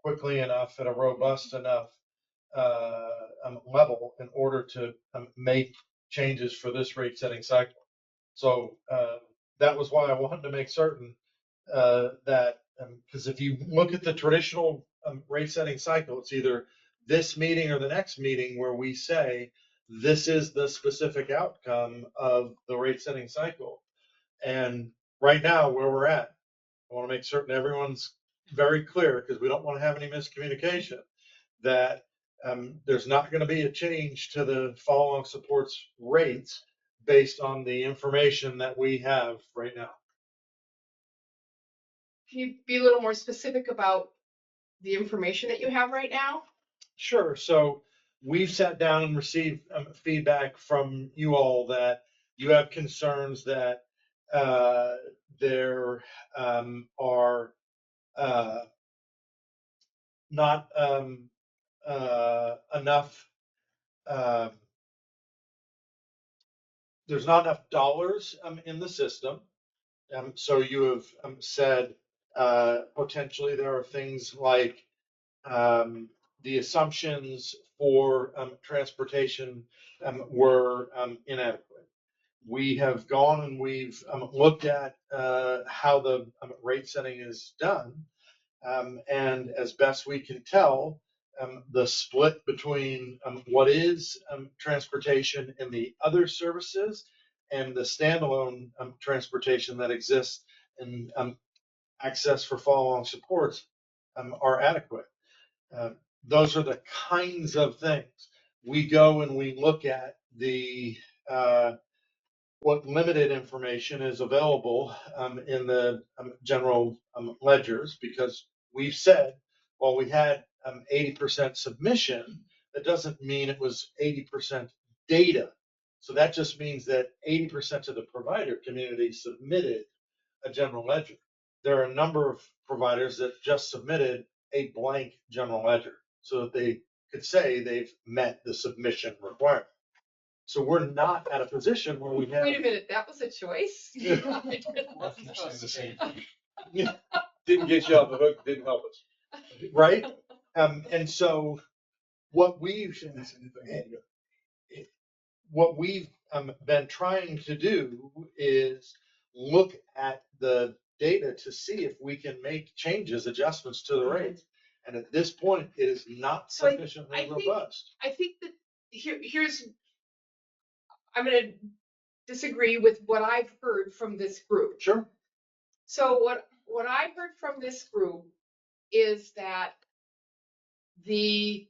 quickly enough at a robust enough level in order to make changes for this rate setting cycle. So that was why I wanted to make certain that, because if you look at the traditional rate setting cycle, it's either this meeting or the next meeting where we say, this is the specific outcome of the rate setting cycle. And right now, where we're at, I want to make certain everyone's very clear, because we don't want to have any miscommunication, that there's not going to be a change to the follow-on supports rates based on the information that we have right now. Can you be a little more specific about the information that you have right now? Sure. So we've sat down and received feedback from you all that you have concerns that there are not enough. There's not enough dollars in the system. So you have said potentially there are things like the assumptions for transportation were inadequate. We have gone and we've looked at how the rate setting is done. And as best we can tell, the split between what is transportation and the other services and the standalone transportation that exists and access for follow-on supports are adequate. Those are the kinds of things. We go and we look at the what limited information is available in the general ledgers, because we've said, well, we had 80% submission. That doesn't mean it was 80% data. So that just means that 80% of the provider community submitted a general ledger. There are a number of providers that just submitted a blank general ledger so that they could say they've met the submission requirement. So we're not at a position where we have. Wait a minute, that was a choice? Didn't get you off the hook, didn't help us. Right? And so what we've been trying to do is look at the data to see if we can make changes, adjustments to the rates. And at this point, it is not So I sufficiently think- robust. I think that here's, I'm gonna disagree with what I've heard from this group. Sure. So what I heard from this group is that the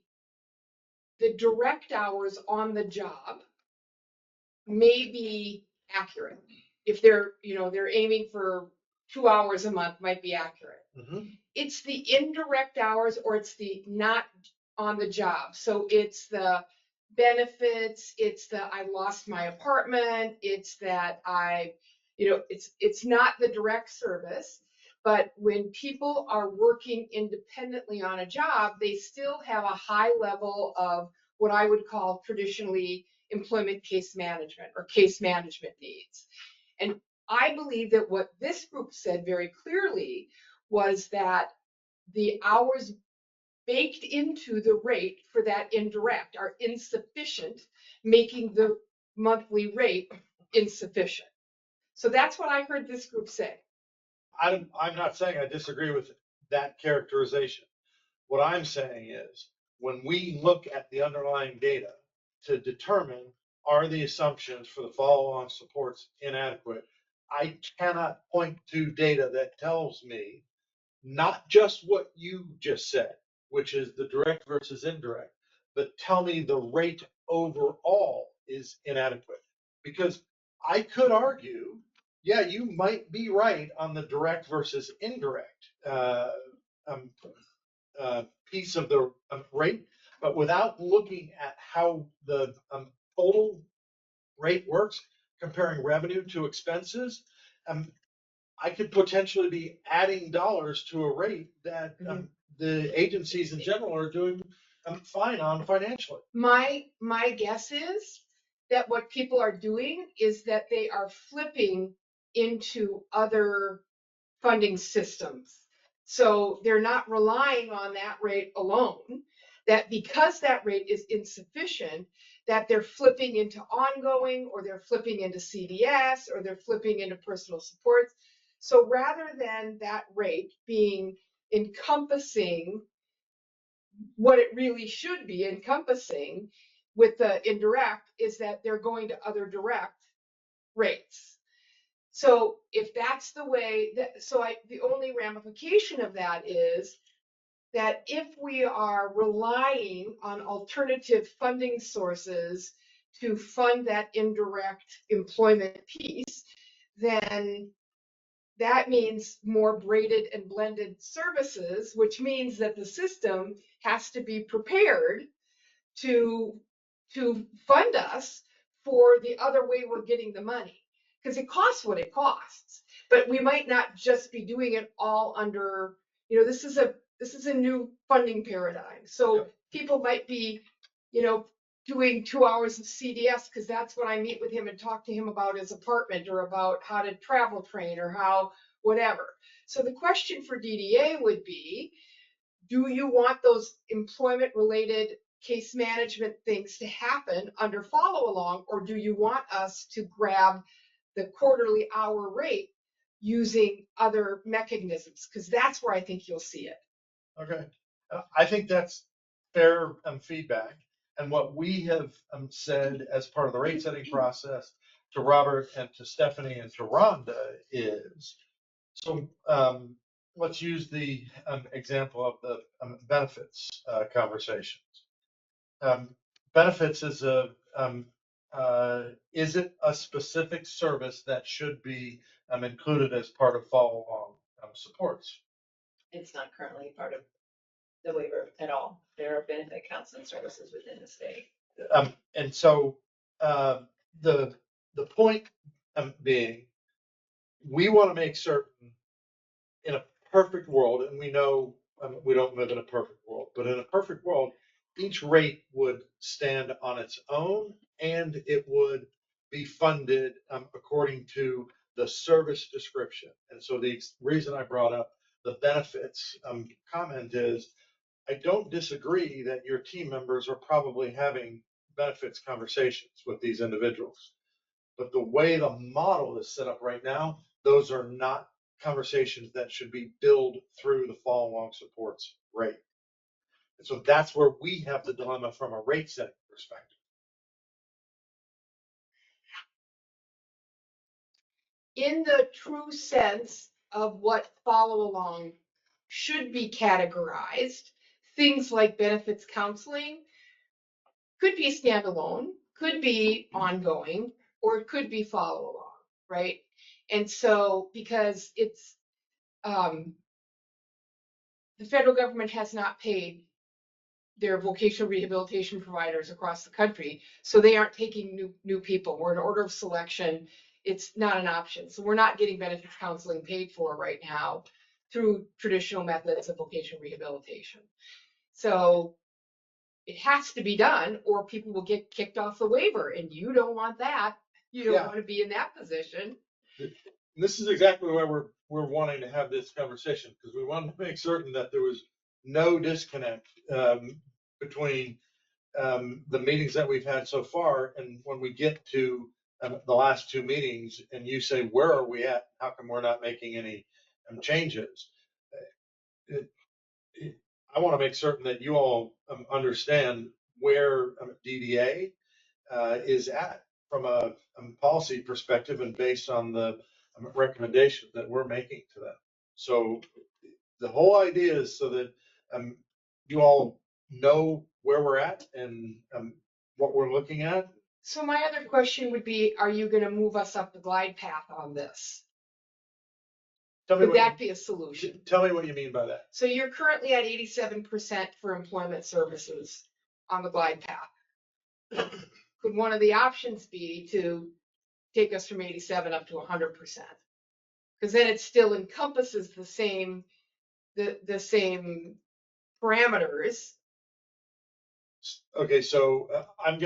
direct hours on the job may be accurate. If they're, they're aiming for 2 hours a month, might be accurate. Mhm. It's the indirect hours, or it's the not on the job. So it's the benefits, it's the I lost my apartment, it's that it's not the direct service. But when people are working independently on a job, they still have a high level of what I would call traditionally employment case management or case management needs. And I believe that what this group said very clearly was that the hours baked into the rate for that indirect are insufficient, making the monthly rate insufficient. So that's what I heard this group say. I'm not saying I disagree with that characterization. What I'm saying is, when we look at the underlying data to determine are the assumptions for the follow-on supports inadequate, I cannot point to data that tells me not just what you just said, which is the direct versus indirect, but tell me the rate overall is inadequate. Because I could argue, yeah, you might be right on the direct versus indirect piece of the rate, but without looking at how the total rate works, comparing revenue to expenses, I could potentially be adding dollars to a rate that the agencies in general are doing fine on financially. My guess is that what people are doing is that they are flipping into other funding systems. So they're not relying on that rate alone, that because that rate is insufficient, that they're flipping into ongoing, or they're flipping into CDS, or they're flipping into personal supports. So rather than that rate being encompassing what it really should be encompassing with the indirect, is that they're going to other direct rates. So if that's the way that, the only ramification of that is that if we are relying on alternative funding sources to fund that indirect employment piece, then that means more braided and blended services, which means that the system has to be prepared to fund us for the other way we're getting the money, because it costs what it costs. But we might not just be doing it all under, this is a new funding paradigm. So people might be, doing 2 hours of CDS because that's what I meet with him and talk to him about his apartment, or about how to travel train, or how whatever. So the question for DDA would be, do you want those employment related case management things to happen under follow along, or do you want us to grab the quarterly hour rate using other mechanisms? Because that's where I think you'll see it. Okay. I think that's fair feedback. And what we have said as part of the rate setting process to Robert and to Stephanie and to Rhonda is, so let's use the example of the benefits conversations. Benefits is is it a specific service that should be included as part of follow-along supports? It's not currently part of the waiver at all. There are benefit counseling services within the state. And so the point being, we want to make certain, in a perfect world, and we know we don't live in a perfect world, but in a perfect world, each rate would stand on its own, and it would be funded according to the service description. And so the reason I brought up the benefits comment is, I don't disagree that your team members are probably having benefits conversations with these individuals. But the way the model is set up right now, those are not conversations that should be billed through the follow along supports rate. And so that's where we have the dilemma from a rate setting perspective. In the true sense of what follow along should be categorized, things like benefits counseling could be standalone, could be ongoing, or it could be follow along, right? And so because it's the federal government has not paid their vocational rehabilitation providers across the country, so they aren't taking new people. We're in order of selection. It's not an option. So we're not getting benefits counseling paid for right now through traditional methods of vocational rehabilitation. So it has to be done or people will get kicked off the waiver, and you don't want that. You don't want to be in that position. This is exactly why we're wanting to have this conversation, because we wanted to make certain that there was no disconnect between the meetings that we've had so far, and when we get to the last two meetings, and you say, where are we at? How come we're not making any changes? I want to make certain that you all understand where DDA is at from a policy perspective and based on the recommendations that we're making to them. So the whole idea is so that you all know where we're at and what we're looking at. So my other question would be, are you going to move us up the glide path on this? Could that be a solution? Tell me what you mean by that. So you're currently at 87% for employment services on the glide path. Could one of the options be to take us from 87 up to 100%? Because then it still encompasses the same parameters. Okay, so I'm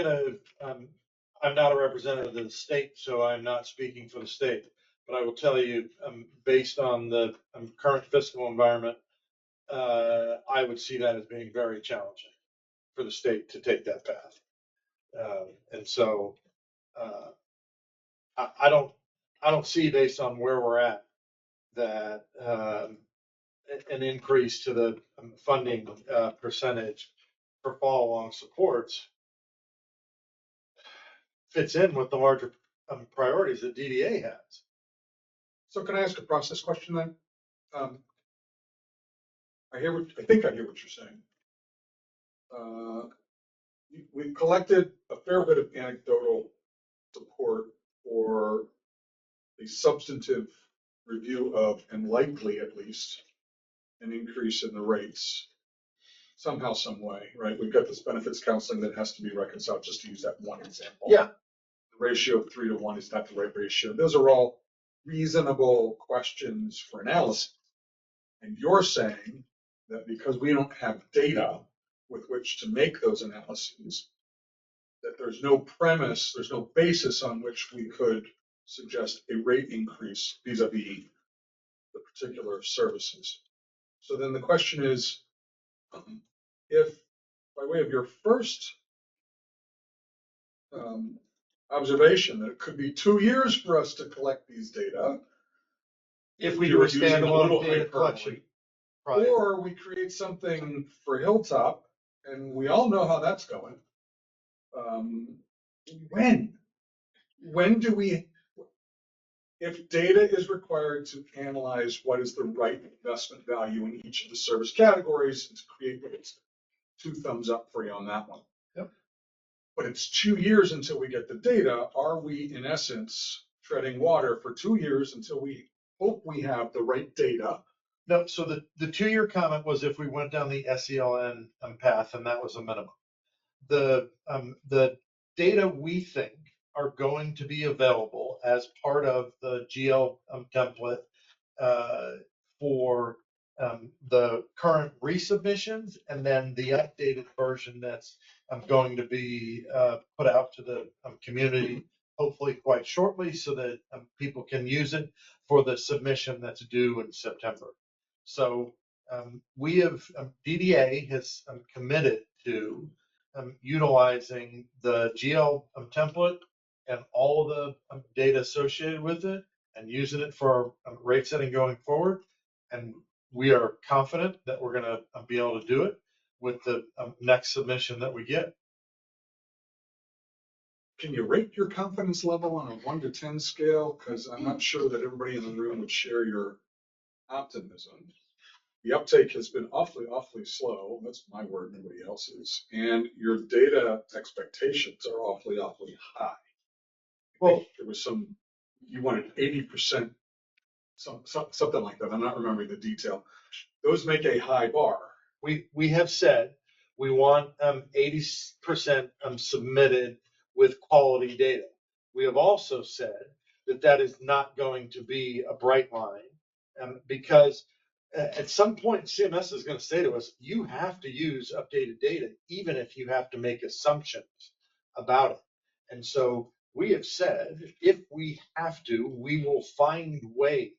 not a representative of the state, so I'm not speaking for the state. But I will tell you, based on the current fiscal environment, I would see that as being very challenging for the state to take that path. And so I don't see, based on where we're at, that an increase to the funding percentage for follow-along supports fits in with the larger priorities that DDA has. So can I ask a process question then? I think I hear what you're saying. We've collected a fair bit of anecdotal support for the substantive review of, and likely at least, an increase in the rates somehow, some way, right? We've got this benefits counseling that has to be reconciled, just to use that one example. Yeah. The ratio of 3 to 1 is not the right ratio. Those are all reasonable questions for analysis. And you're saying that because we don't have data with which to make those analyses, that there's no premise, there's no basis on which we could suggest a rate increase vis-a-vis the particular services. So then the question is, if by way of your first observation that it could be 2 years for us to collect these data, if we do a standalone data collection, or we create something for Hilltop, and we all know how that's going. When do we, if data is required to analyze what is the right investment value in each of the service categories and to create rates, 2 thumbs up for you on that one. Yep. But it's 2 years until we get the data. Are we, in essence, treading water for 2 years until we hope we have the right data? No, so the 2-year comment was if we went down the SELN path, and that was a minimum. The data we think are going to be available as part of the GL template for the current resubmissions, and then the updated version that's going to be put out to the community hopefully quite shortly, so that people can use it for the submission that's due in September. So we have, DDA has committed to utilizing the GL template and all the data associated with it and using it for rate setting going forward. And we are confident that we're going to be able to do it with the next submission that we get. Can you rate your confidence level on a 1 to 10 scale? Because I'm not sure that everybody in the room would share your optimism. The uptake has been awfully, awfully slow. That's my word, nobody else's. And your data expectations are awfully, awfully high. Well, there was you wanted 80%, something like that. I'm not remembering the detail. Those make a high bar. We have said we want 80% submitted with quality data. We have also said that that is not going to be a bright line, because at some point CMS is going to say to us, you have to use updated data, even if you have to make assumptions about it. And so we have said, if we have to, we will find ways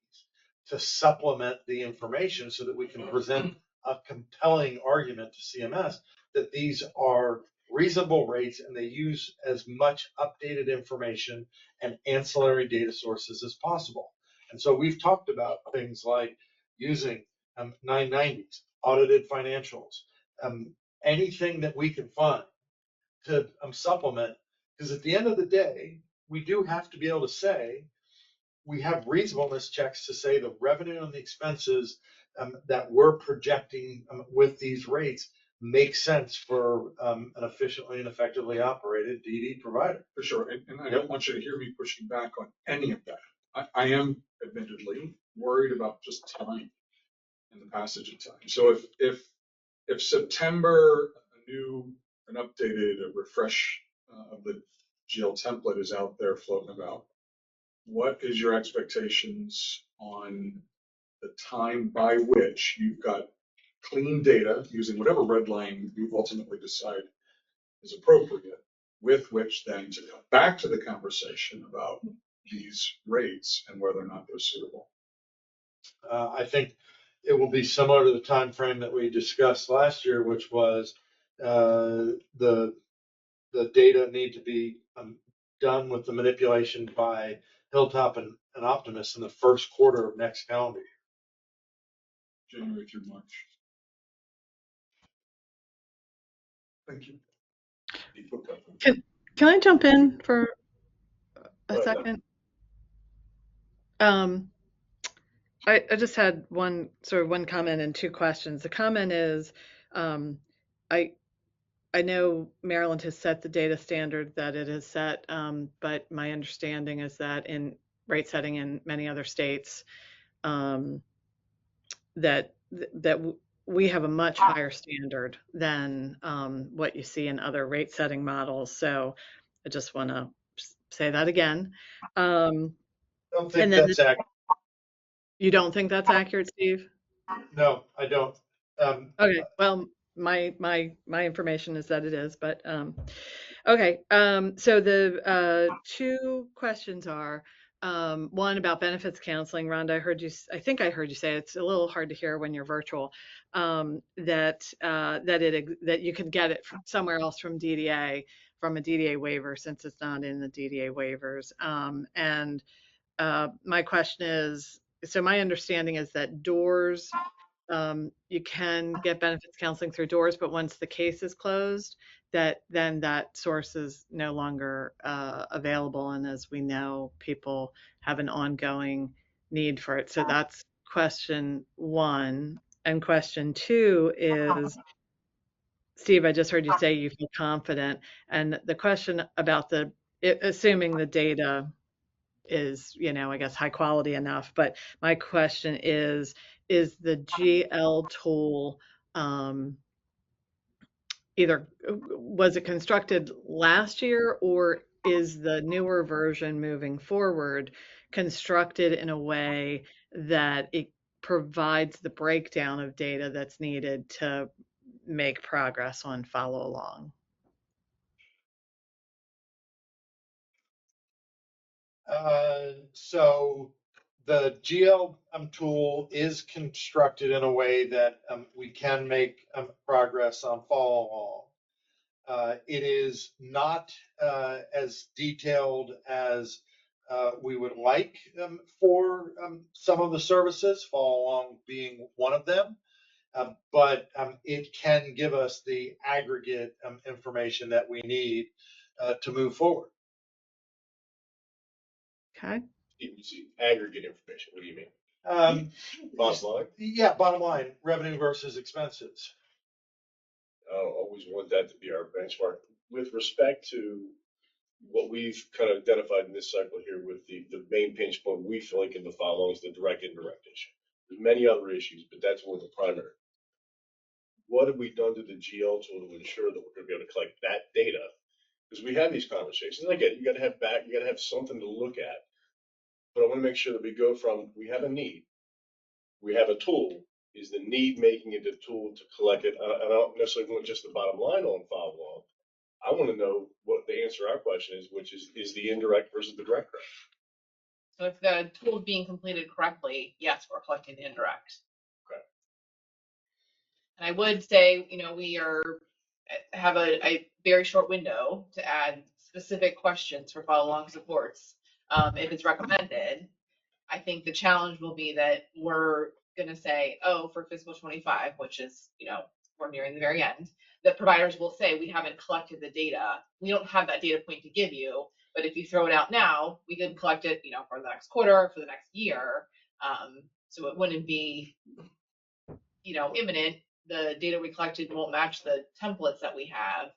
to supplement the information so that we can present a compelling argument to CMS that these are reasonable rates and they use as much updated information and ancillary data sources as possible. And so we've talked about things like using 990s, audited financials, anything that we can find to supplement, because at the end of the day, we do have to be able to say, we have reasonableness checks to say the revenue and the expenses that we're projecting with these rates make sense for an efficiently and effectively operated DD provider. For sure, and I don't want you to hear me pushing back on any of that. I am admittedly worried about just time and the passage of time. So if September, an updated, a refresh of the GL template is out there floating about, what is your expectations on the time by which you've got clean data using whatever red line you ultimately decide is appropriate, with which then to come back to the conversation about these rates and whether or not they're suitable? I think it will be similar to the time frame that we discussed last year, which was the data need to be done with the manipulation by Hilltop and Optimus in the first quarter of next calendar year. January through March. Thank you. Can I jump in for a second? I just had one comment and two questions. The comment is, I know Maryland has set the data standard that it has set, but my understanding is that in rate setting in many other states, that we have a much higher standard than what you see in other rate setting models. So I just want to say that again. Don't think that's accurate. You don't think that's accurate, Steve? No, I don't. Okay, well, my information is that it is, but okay. So the two questions are, one about benefits counseling. Rhonda, I think I heard you say it's a little hard to hear when you're virtual, that you can get it from somewhere else from DDA, from a DDA waiver, since it's not in the DDA waivers. And my question is, so my understanding is that DOORS, you can get benefits counseling through DOORS, but once the case is closed, then that source is no longer available. And as we know, people have an ongoing need for it. So that's question one. And question two is, Steve, I just heard you say you feel confident. And the question about assuming the data is, I guess, high quality enough. But my question is the GL tool, either was it constructed last year, or is the newer version moving forward constructed in a way that it provides the breakdown of data that's needed to make progress on follow along? So the GL tool is constructed in a way that we can make progress on follow along. It is not as detailed as we would like for some of the services, Follow Along being one of them. But it can give us the aggregate information that we need to move forward. Okay. You see aggregate information. What do you mean? Bottom line? Yeah, bottom line, revenue versus expenses. I always want that to be our benchmark. With respect to what we've kind of identified in this cycle here with the main pinch point we feel like in the following is the direct indirect issue. There's many other issues, but that's one of the primary. What have we done to the GL tool to ensure that we're going to be able to collect that data? Because we have these conversations. And again, you got to have something to look at. But I want to make sure that we go from we have a need, we have a tool. Is the need making it a tool to collect it? I don't necessarily want just the bottom line on Follow Along. I want to know what the answer to our question is, which is the indirect versus the direct. So if the tool is being completed correctly, yes, we're collecting the indirect. Okay. And I would say, we have a very short window to add specific questions for follow along supports. If it's recommended, I think the challenge will be that we're going to say, oh, for fiscal 25, which is, we're nearing the very end, that providers will say, we haven't collected the data. We don't have that data point to give you. But if you throw it out now, we can collect it, for the next quarter, for the next year. So it wouldn't be, imminent. The data we collected won't match the templates that we have.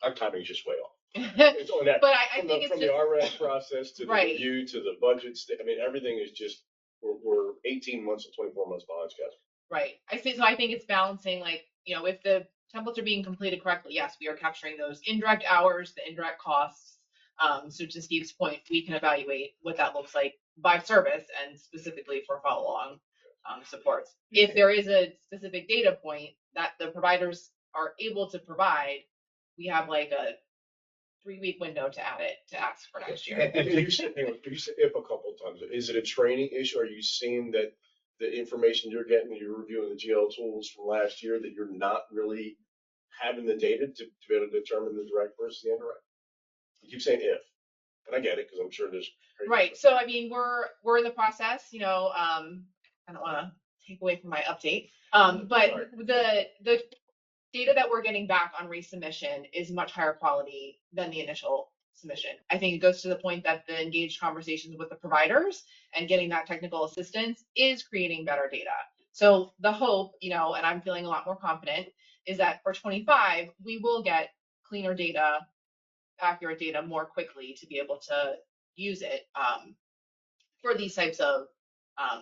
Our timing is just way off. It's on that. But I think it's from just, the RRAC process to the right. review to the budgets. I mean, everything is just we're 18 months to 24 months behind schedule. Right. I think it's balancing, like, if the templates are being completed correctly, yes, we are capturing those indirect hours, the indirect costs. So to Steve's point, we can evaluate what that looks like by service and specifically for follow along supports. If there is a specific data point that the providers are able to provide, we have like a 3-week window to add it to ask for next year. And you said if a couple of times. Is it a training issue? Are you seeing that the information you're getting, you're reviewing the GL tools from last year, that you're not really having the data to be able to determine the direct versus the indirect? You keep saying if, and I get it because I'm sure there's right. So I mean, we're in the process. I don't want to take away from my update, but sorry. the data that we're getting back on resubmission is much higher quality than the initial submission. I think it goes to the point that the engaged conversations with the providers and getting that technical assistance is creating better data. So the hope, and I'm feeling a lot more confident, is that for 25, we will get cleaner data, accurate data more quickly to be able to use it for these types of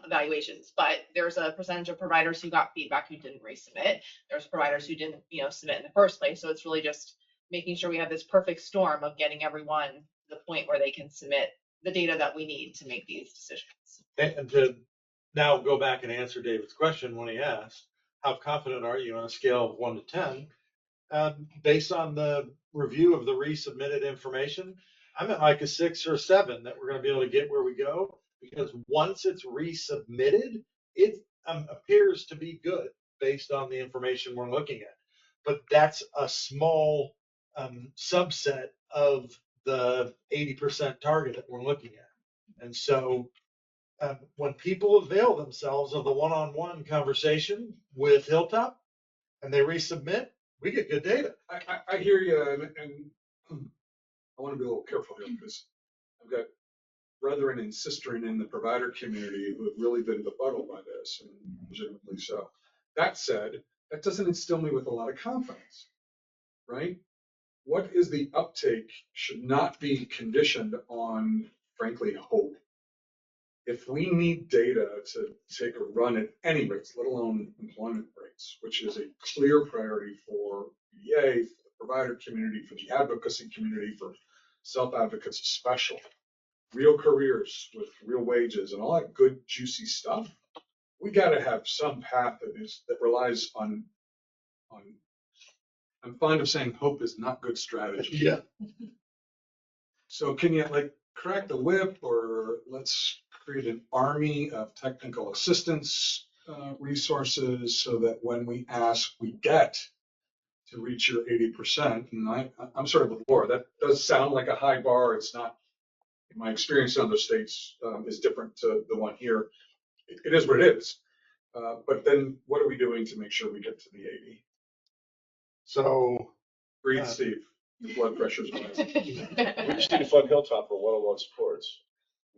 evaluations. But there's a percentage of providers who got feedback who didn't resubmit. There's providers who didn't, submit in the first place. So it's really just making sure we have this perfect storm of getting everyone to the point where they can submit the data that we need to make these decisions. And to now go back and answer David's question when he asked, how confident are you on a scale of 1 to 10? Based on the review of the resubmitted information, I'm at like a 6 or a 7 that we're going to be able to get where we go, because once it's resubmitted, it appears to be good based on the information we're looking at. But that's a small subset of the 80% target that we're looking at. And so when people avail themselves of the one-on-one conversation with Hilltop and they resubmit, we get good data. I hear you, and I want to be a little careful here because I've got brethren and sisterin in the provider community who have really been befuddled by this, and legitimately so. That said, that doesn't instill me with a lot of confidence, right? What is the uptake should not be conditioned on, frankly, hope. If we need data to take a run at any rates, let alone employment rates, which is a clear priority for DDA, for the provider community, for the advocacy community, for self-advocates especially, real careers with real wages and all that good, juicy stuff, we got to have some path that relies on, I'm fond of saying hope is not good strategy. Yeah. So can you crack the whip, or let's create an army of technical assistance resources so that when we ask, we get to reach your 80%. And I'm sort of with Laura. That does sound like a high bar. It's not. My experience in other states is different to the one here. It is what it is. But then what are we doing to make sure we get to the 80? So, Breathe, Steve. Your blood pressure's rising. We just need to fund Hilltop for one-on-one supports.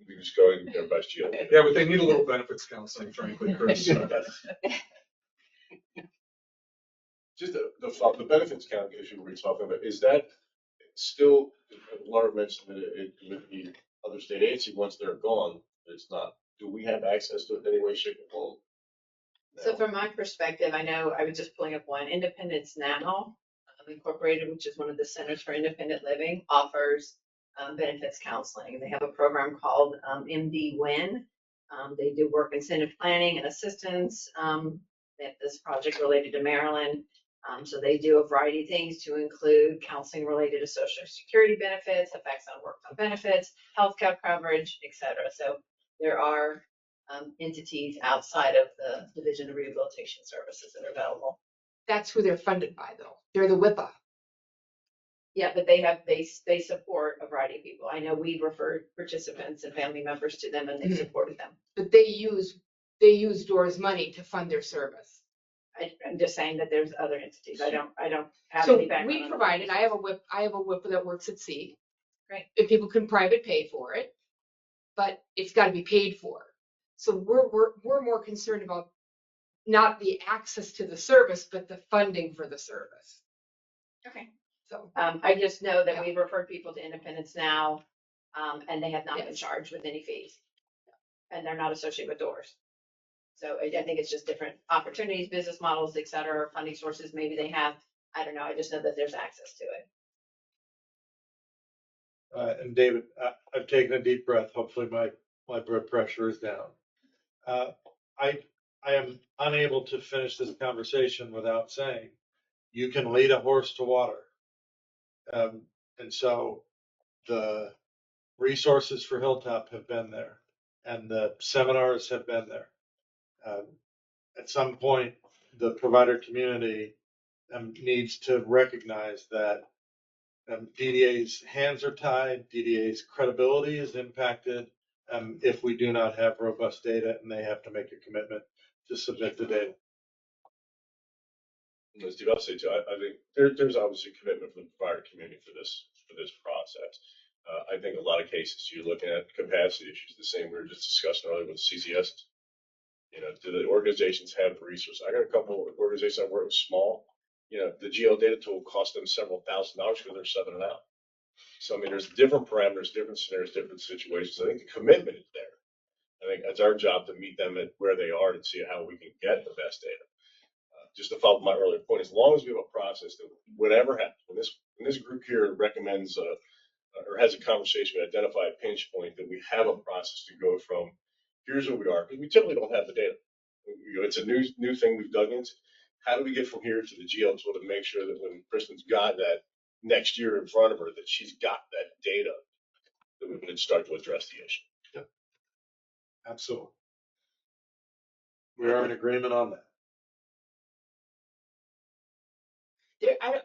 We just go and everybody's GL. Yeah, but they need a little benefits counseling, frankly, Chris. Just the benefits count issue we're talking about, is that still, Laura mentioned that it would be other state agency once they're gone, it's not. Do we have access to it in any way, shape, or form? So from my perspective, I know I was just pulling up one, Independence Now Incorporated, which is one of the Centers for Independent Living, offers benefits counseling. They have a program called MD They do work incentive planning and assistance. They have this project related to Maryland. So they do a variety of things to include counseling related to Social Security benefits, effects on workplace benefits, healthcare coverage, et cetera. So there are entities outside of the Division of Rehabilitation Services that are available. That's who they're funded by, though. They're the WIPA. Yeah, but they support a variety of people. I know we referred participants and family members to them, and they supported them. But they use DOOR's money to fund their service. I'm just saying that there's other entities. I don't have So any background. we provided. I have a WIPA that works at sea. Right. And people can private pay for it, but it's got to be paid for. So we're more concerned about not the access to the service, but the funding for the service. Okay. So I just know that we've referred people to Independence Now, and they have not been Yes. charged with any fees, and they're not associated with doors. So I think it's just different opportunities, business models, et cetera, or funding sources. Maybe they have. I don't know. I just know that there's access to it. and David, I've taken a deep breath. Hopefully my blood pressure is down. I am unable to finish this conversation without saying, you can lead a horse to water. And so the resources for Hilltop have been there, and the seminars have been there. At some point, the provider community needs to recognize that DDA's hands are tied, DDA's credibility is impacted if we do not have robust data, and they have to make a commitment to submit the data. As Steve, I'll say too, I think there's obviously commitment from the provider community for this process. I think a lot of cases you're looking at capacity issues, the same we were just discussing earlier with CCS. You know, do the organizations have the resources? I got a couple of organizations I work with small. You know, the GL data tool cost them several $1,000s because they're subbing it out. So I mean, there's different parameters, different scenarios, different situations. I think the commitment is there. I think it's our job to meet them at where they are and see how we can get the best data. Just to follow my earlier point, as long as we have a process that whatever happens, when this group here recommends or has a conversation, we identify a pinch point, that we have a process to go from here's where we are, because we typically don't have the data. You know, it's a new thing we've dug into. How do we get from here to the GL tool to make sure that when Kristen's got that next year in front of her, that she's got that data, that we can start to address the issue? Yep. Absolutely. We are in agreement on that.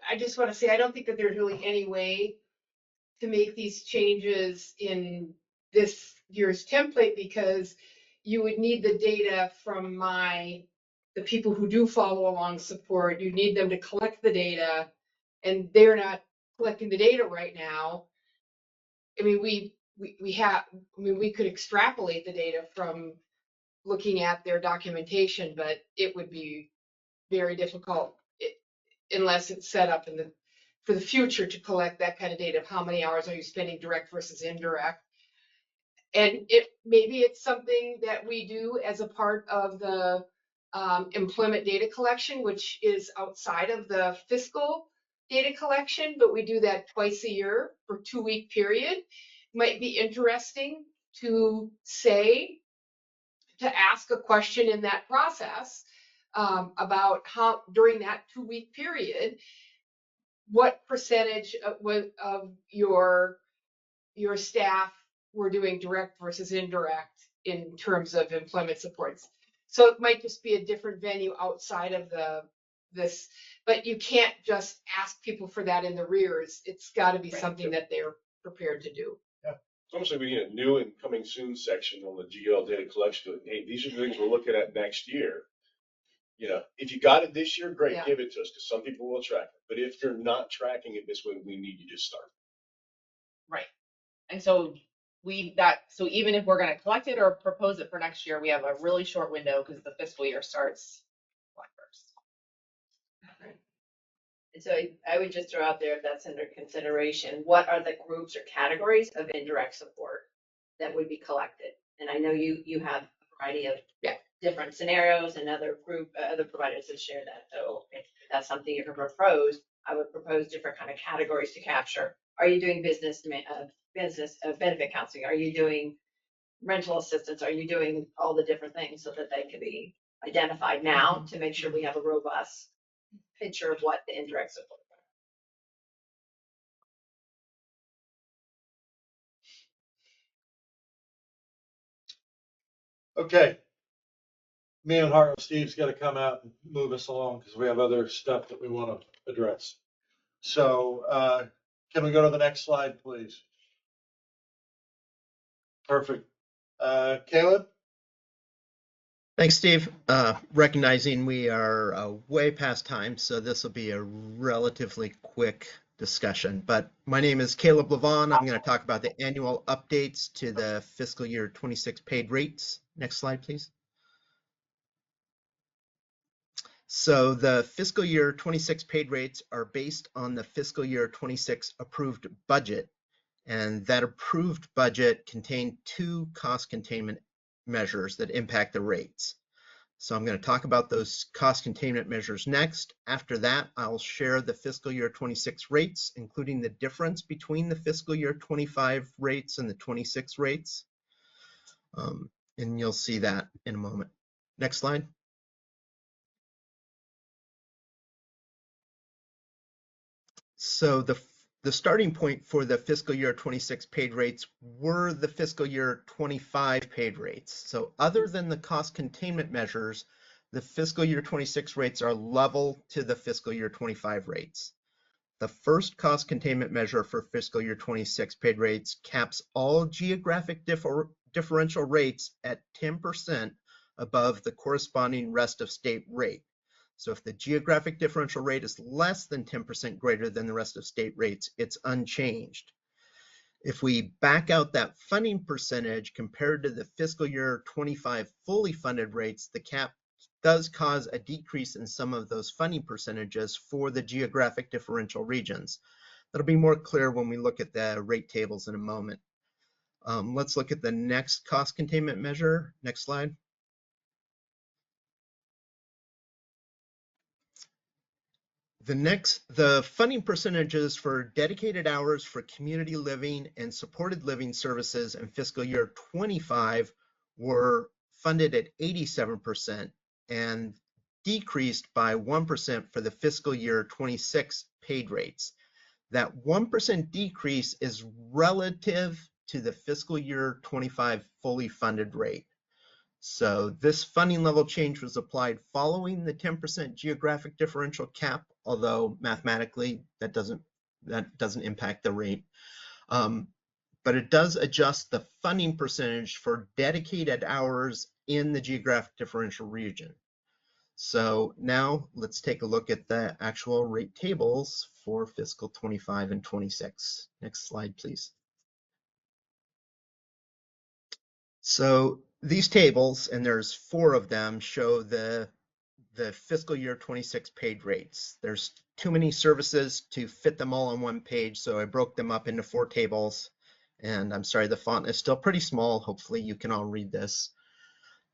I just want to say, I don't think that there's really any way to make these changes in this year's template, because you would need the data from the people who do follow along support. You need them to collect the data, and they're not collecting the data right now. I mean, we could extrapolate the data from looking at their documentation, but it would be very difficult unless it's set up for the future to collect that kind of data of how many hours are you spending direct versus indirect. And maybe it's something that we do as a part of the employment data collection, which is outside of the fiscal data collection, but we do that twice a year for 2-week period. Might be interesting to ask a question in that process about how during that 2-week period, what percentage of your staff were doing direct versus indirect in terms of employment supports. So it might just be a different venue outside of the this, but you can't just ask people for that in the rears. It's got to be Right. something that they're prepared to do. It's almost like we need a new and coming soon section on the GL data collection. Hey, these are the things we're looking at next year. You know, if you got it this year, great, Yeah. give it to us, because some people will track it. But if you're not tracking it this way, we need you to start. Right. And so so even if we're going to collect it or propose it for next year, we have a really short window because the fiscal year starts July 1st. And so I would just throw out there, if that's under consideration, what are the groups or categories of indirect support that would be collected? And I know you have a variety of different scenarios, and other providers have shared that. So if that's something you can propose, I would propose different kind of categories to capture. Are you doing business benefit counseling? Are you doing rental assistance? Are you doing all the different things so that they can be identified now to make sure we have a robust picture of what the indirect support Okay. Me and Harlow Steve's got to come out and move us along because we have other stuff that we want to address. So can we go to the next slide, please? Perfect. Caleb? Thanks, Steve. Recognizing we are way past time, so this will be a relatively quick discussion. But my name is Caleb Levon. I'm going to talk about the annual updates to the fiscal year 26 paid rates. Next slide, please. So the fiscal year 26 paid rates are based on the fiscal year 26 approved budget. And that approved budget contained 2 cost containment measures that impact the rates. So I'm going to talk about those cost containment measures next. After that, I'll share the fiscal year 26 rates, including the difference between the fiscal year 25 rates and the 26 rates. And you'll see that in a moment. Next slide. So the starting point for the fiscal year 26 paid rates were the fiscal year 25 paid rates. So other than the cost containment measures, the fiscal year 26 rates are level to the fiscal year 25 rates. The first cost containment measure for fiscal year 26 paid rates caps all geographic differential rates at 10% above the corresponding rest of state rate. So if the geographic differential rate is less than 10% greater than the rest of state rates, it's unchanged. If we back out that funding percentage compared to the fiscal year 25 fully funded rates, the cap does cause a decrease in some of those funding percentages for the geographic differential regions. That'll be more clear when we look at the rate tables in a moment. Let's look at the next cost containment measure. Next slide. The funding percentages for dedicated hours for community living and supported living services in fiscal year 25 were funded at 87% and decreased by 1% for the fiscal year 26 paid rates. That 1% decrease is relative to the fiscal year 25 fully funded rate. So this funding level change was applied following the 10% geographic differential cap, although mathematically that doesn't impact the rate. But it does adjust the funding percentage for dedicated hours in the geographic differential region. So now let's take a look at the actual rate tables for fiscal 25 and 26. Next slide, please. So these tables, and there's 4 of them, show the fiscal year 26 paid rates. There's too many services to fit them all on one page, so I broke them up into 4 tables. And I'm sorry, the font is still pretty small. Hopefully you can all read this.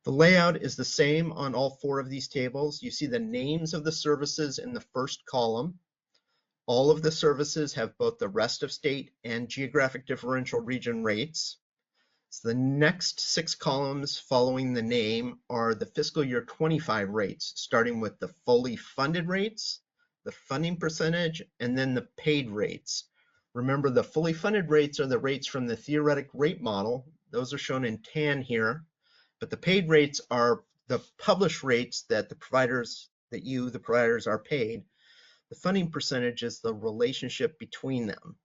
The layout is the same on all 4 of these tables. You see the names of the services in the first column. All of the services have both the rest of state and geographic differential region rates. So the next 6 columns following the name are the fiscal year 25 rates, starting with the fully funded rates, the funding percentage, and then the paid rates. Remember, the fully funded rates are the rates from the theoretic rate model. Those are shown in tan here, but the paid rates are the published rates that the providers that you, the providers, are paid. The funding percentage is the relationship between them.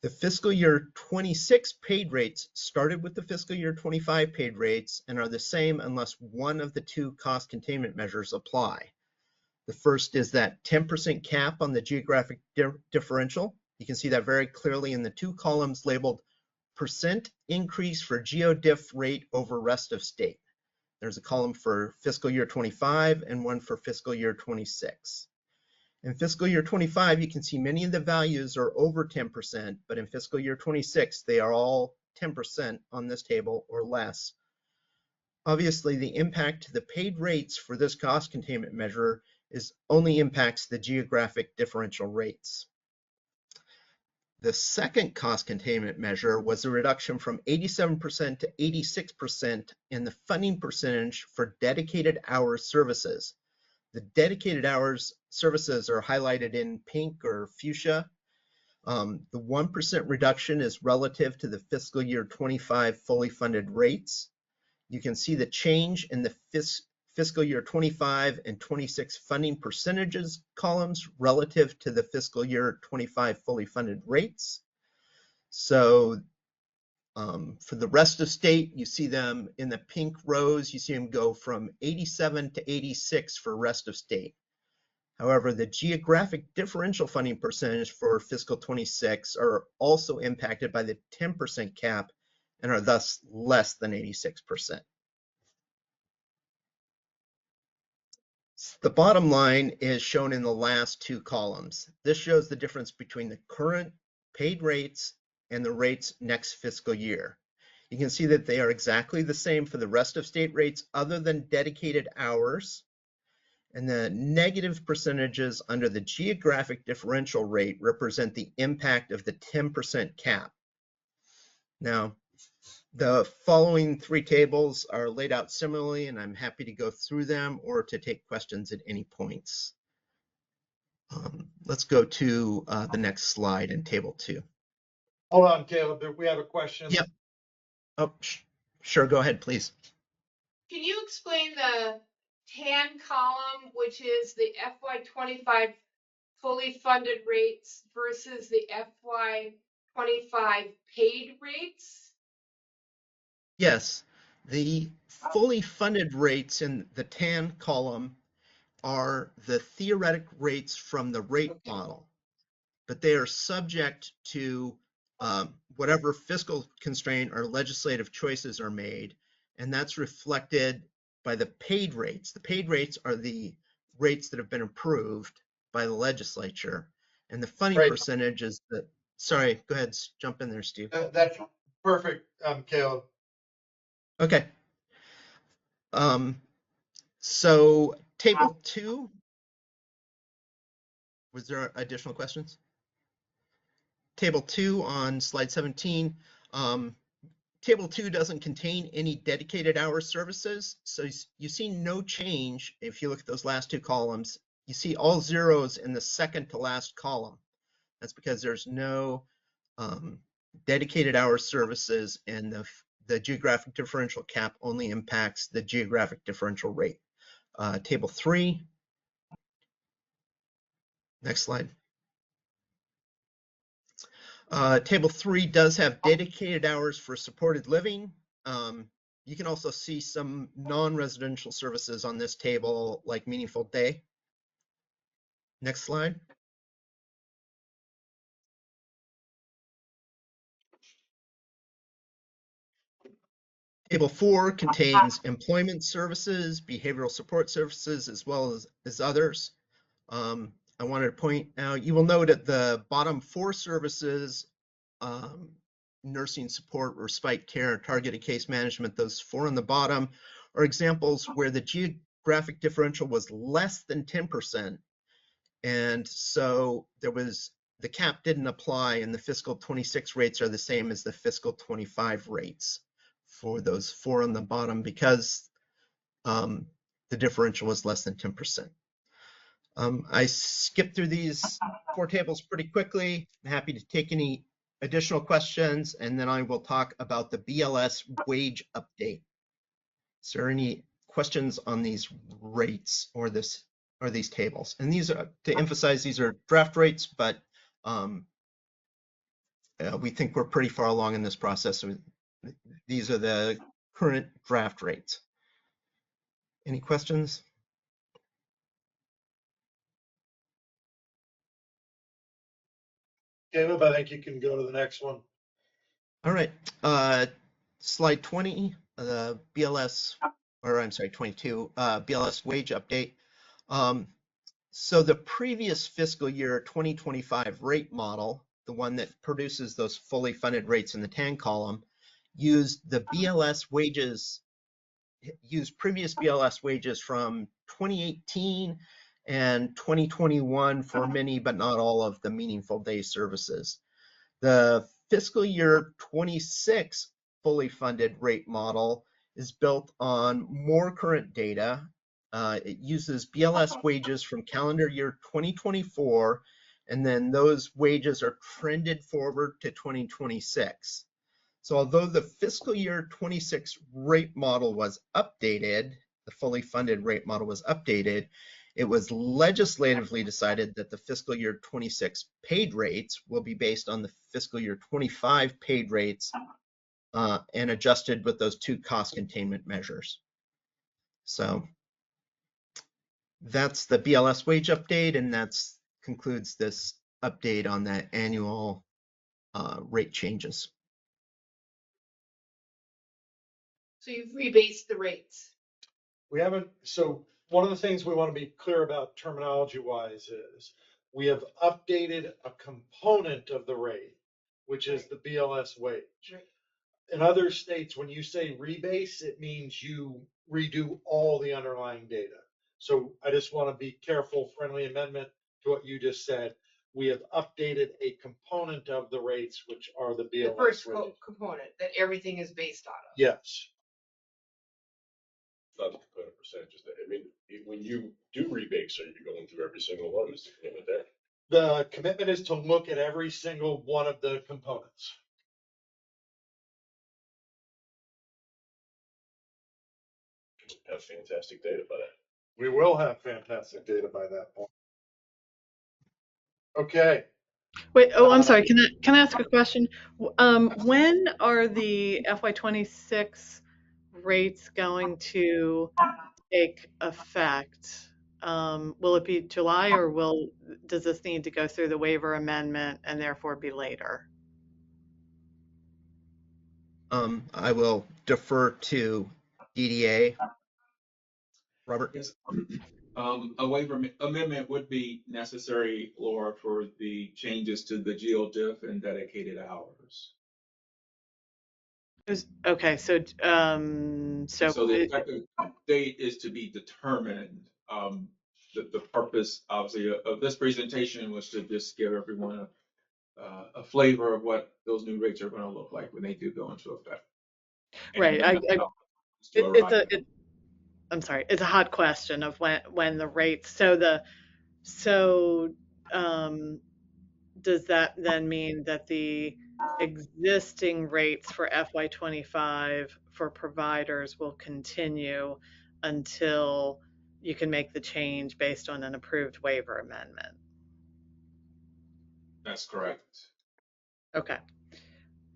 The fiscal year 26 paid rates started with the fiscal year 25 paid rates and are the same unless one of the two cost containment measures apply. The first is that 10% cap on the geographic differential. You can see that very clearly in the two columns labeled percent increase for GeoDiff rate over rest of state. There's a column for fiscal year 25 and one for fiscal year 26. In fiscal year 25, you can see many of the values are over 10%, but in fiscal year 26, they are all 10% on this table or less. Obviously, the impact to the paid rates for this cost containment measure only impacts the geographic differential rates. The second cost containment measure was a reduction from 87% to 86% in the funding percentage for dedicated hours services. The dedicated hours services are highlighted in pink or fuchsia. The 1% reduction is relative to the fiscal year 25 fully funded rates. You can see the change in the fiscal year 25 and 26 funding percentages columns relative to the fiscal year 25 fully funded rates. So for the rest of state, you see them in the pink rows, you see them go from 87 to 86 for rest of state. However, the geographic differential funding percentage for fiscal 26 are also impacted by the 10% cap and are thus less than 86%. The bottom line is shown in the last two columns. This shows the difference between the current paid rates and the rates next fiscal year. You can see that they are exactly the same for the rest of state rates other than dedicated hours. And the negative percentages under the geographic differential rate represent the impact of the 10% cap. Now, the following three tables are laid out similarly, and I'm happy to go through them or to take questions at any points. Let's go to the next slide in table 2. Hold on, Caleb, we have a question. Yep. Oh, sure, go ahead, please. Can you explain the tan column, which is the FY25 fully funded rates versus the FY25 paid rates? Yes, the fully funded rates in the tan column are the theoretic rates from the rate model, but they are subject to whatever fiscal constraint or legislative choices are made, and that's reflected by the paid rates. The paid rates are the rates that have been approved by the legislature, and the funding percentage is the, sorry, go ahead, jump in there, Steve. That's perfect, Caleb. Okay. So table 2, was there additional questions? Table 2 on slide 17. Table 2 doesn't contain any dedicated hour services. So you see no change. If you look at those last two columns, you see all zeros in the second to last column. That's because there's no dedicated hour services, and the geographic differential cap only impacts the geographic differential rate. Table 3. Next slide. Table 3 does have dedicated hours for supported living. You can also see some non-residential services on this table, like Meaningful Day. Next slide. Table 4 contains employment services, behavioral support services, as well as others. I wanted to point out, you will note at the bottom 4 services, nursing support, respite care, targeted case management, those 4 on the bottom are examples where the geographic differential was less than 10%. And so the cap didn't apply, and the fiscal 26 rates are the same as the fiscal 25 rates for those 4 on the bottom because the differential was less than 10%. I skipped through these 4 tables pretty quickly. I'm happy to take any additional questions, and then I will talk about the BLS wage update. Is there any questions on these rates or this are these tables. And these are, to emphasize, these are draft rates, but we think we're pretty far along in this process. So these are the current draft rates. Any questions? Caleb, I think you can go to the next one. All right, slide 20, the BLS, or I'm sorry, 22, BLS wage update. So the previous fiscal year 2025 rate model, the one that produces those fully funded rates in the tan column, used the BLS wages, used previous BLS wages from 2018 and 2021 for many but not all of the meaningful day services. The fiscal year 26 fully funded rate model is built on more current data. It uses BLS wages from calendar year 2024, and then those wages are trended forward to 2026. So although the fiscal year 26 rate model was updated, the fully funded rate model was updated, it was legislatively decided that the fiscal year 26 paid rates will be based on the fiscal year 25 paid rates and adjusted with those two cost containment measures. So that's the BLS wage update, and that's concludes this update on the annual rate changes. So you've rebased the rates. We haven't, so one of the things we want to be clear about terminology wise is we have updated a component of the rate, which is the BLS wage. Right. In other states, when you say rebase, it means you redo all the underlying data. So I just want to be careful, friendly amendment to what you just said. We have updated a component of the rates, which are the BLS The first wages. component that everything is based on. Yes. Not the component percentages. I mean, when you do rebase, are you going through every single one? Is the commitment there? The commitment is to look at every single one of the components. Have fantastic data by that. We will have fantastic data by that point. Okay. Wait, oh, I'm sorry. Can I ask a question? When are the FY26 rates going to take effect? Will it be July, or does this need to go through the waiver amendment and therefore be later? I will defer to DDA. Robert? Yes. A waiver amendment would be necessary, Laura, for the changes to the GeoDiff and dedicated hours. Okay, so So the effective date is to be determined. The purpose, obviously, of this presentation was to just give everyone a flavor of what those new rates are going to look like when they do go into effect. right, I'm sorry, it's a hot question of when the rates. So does that then mean that the existing rates for FY25 for providers will continue until you can make the change based on an approved waiver amendment? That's correct. Okay.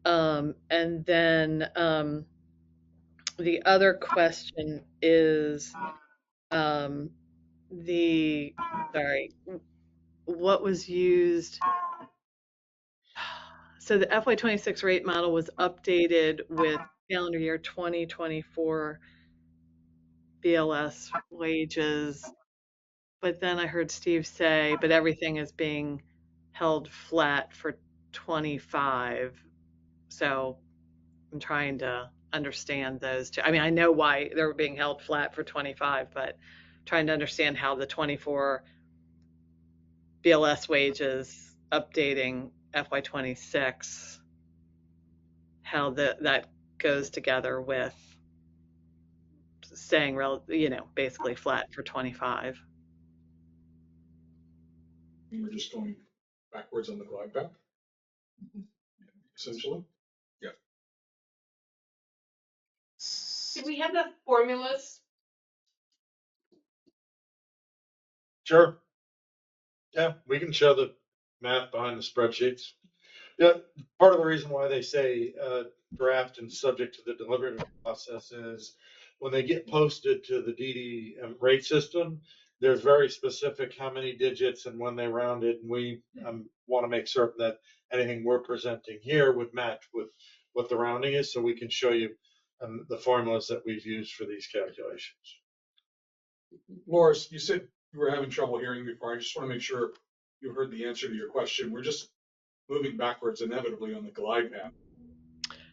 And then the other question is what was used? So the FY26 rate model was updated with calendar year 2024 BLS wages, but then I heard Steve say, but everything is being held flat for 25. So I'm trying to understand those two. I mean, I know why they're being held flat for 25, but trying to understand how the 24 BLS wages updating FY26, how that goes together with staying basically flat for 25. We're just going backwards on the glide path, essentially. Yeah. Did we have the formulas? Sure. Yeah, we can show the math behind the spreadsheets. Yeah, part of the reason why they say draft and subject to the deliberative process is when they get posted to the DD rate system, there's very specific how many digits and when they round it. And we want to make certain that anything we're presenting here would match with what the rounding is, so we can show you the formulas that we've used for these calculations. Loris, you said you were having trouble hearing before. I just want to make sure you heard the answer to your question. We're just moving backwards inevitably on the glide path.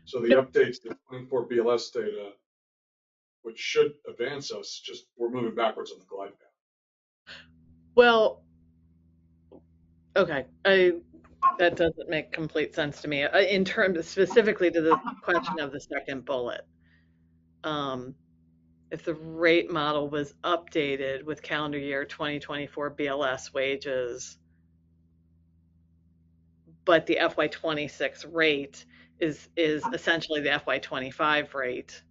So the updates to 24 BLS data, which should advance us, just we're moving backwards on the glide path. Well, okay, that doesn't make complete sense to me. In terms specifically to the question of the second bullet. If the rate model was updated with calendar year 2024 BLS wages, but the FY26 rate is essentially the FY25 rate.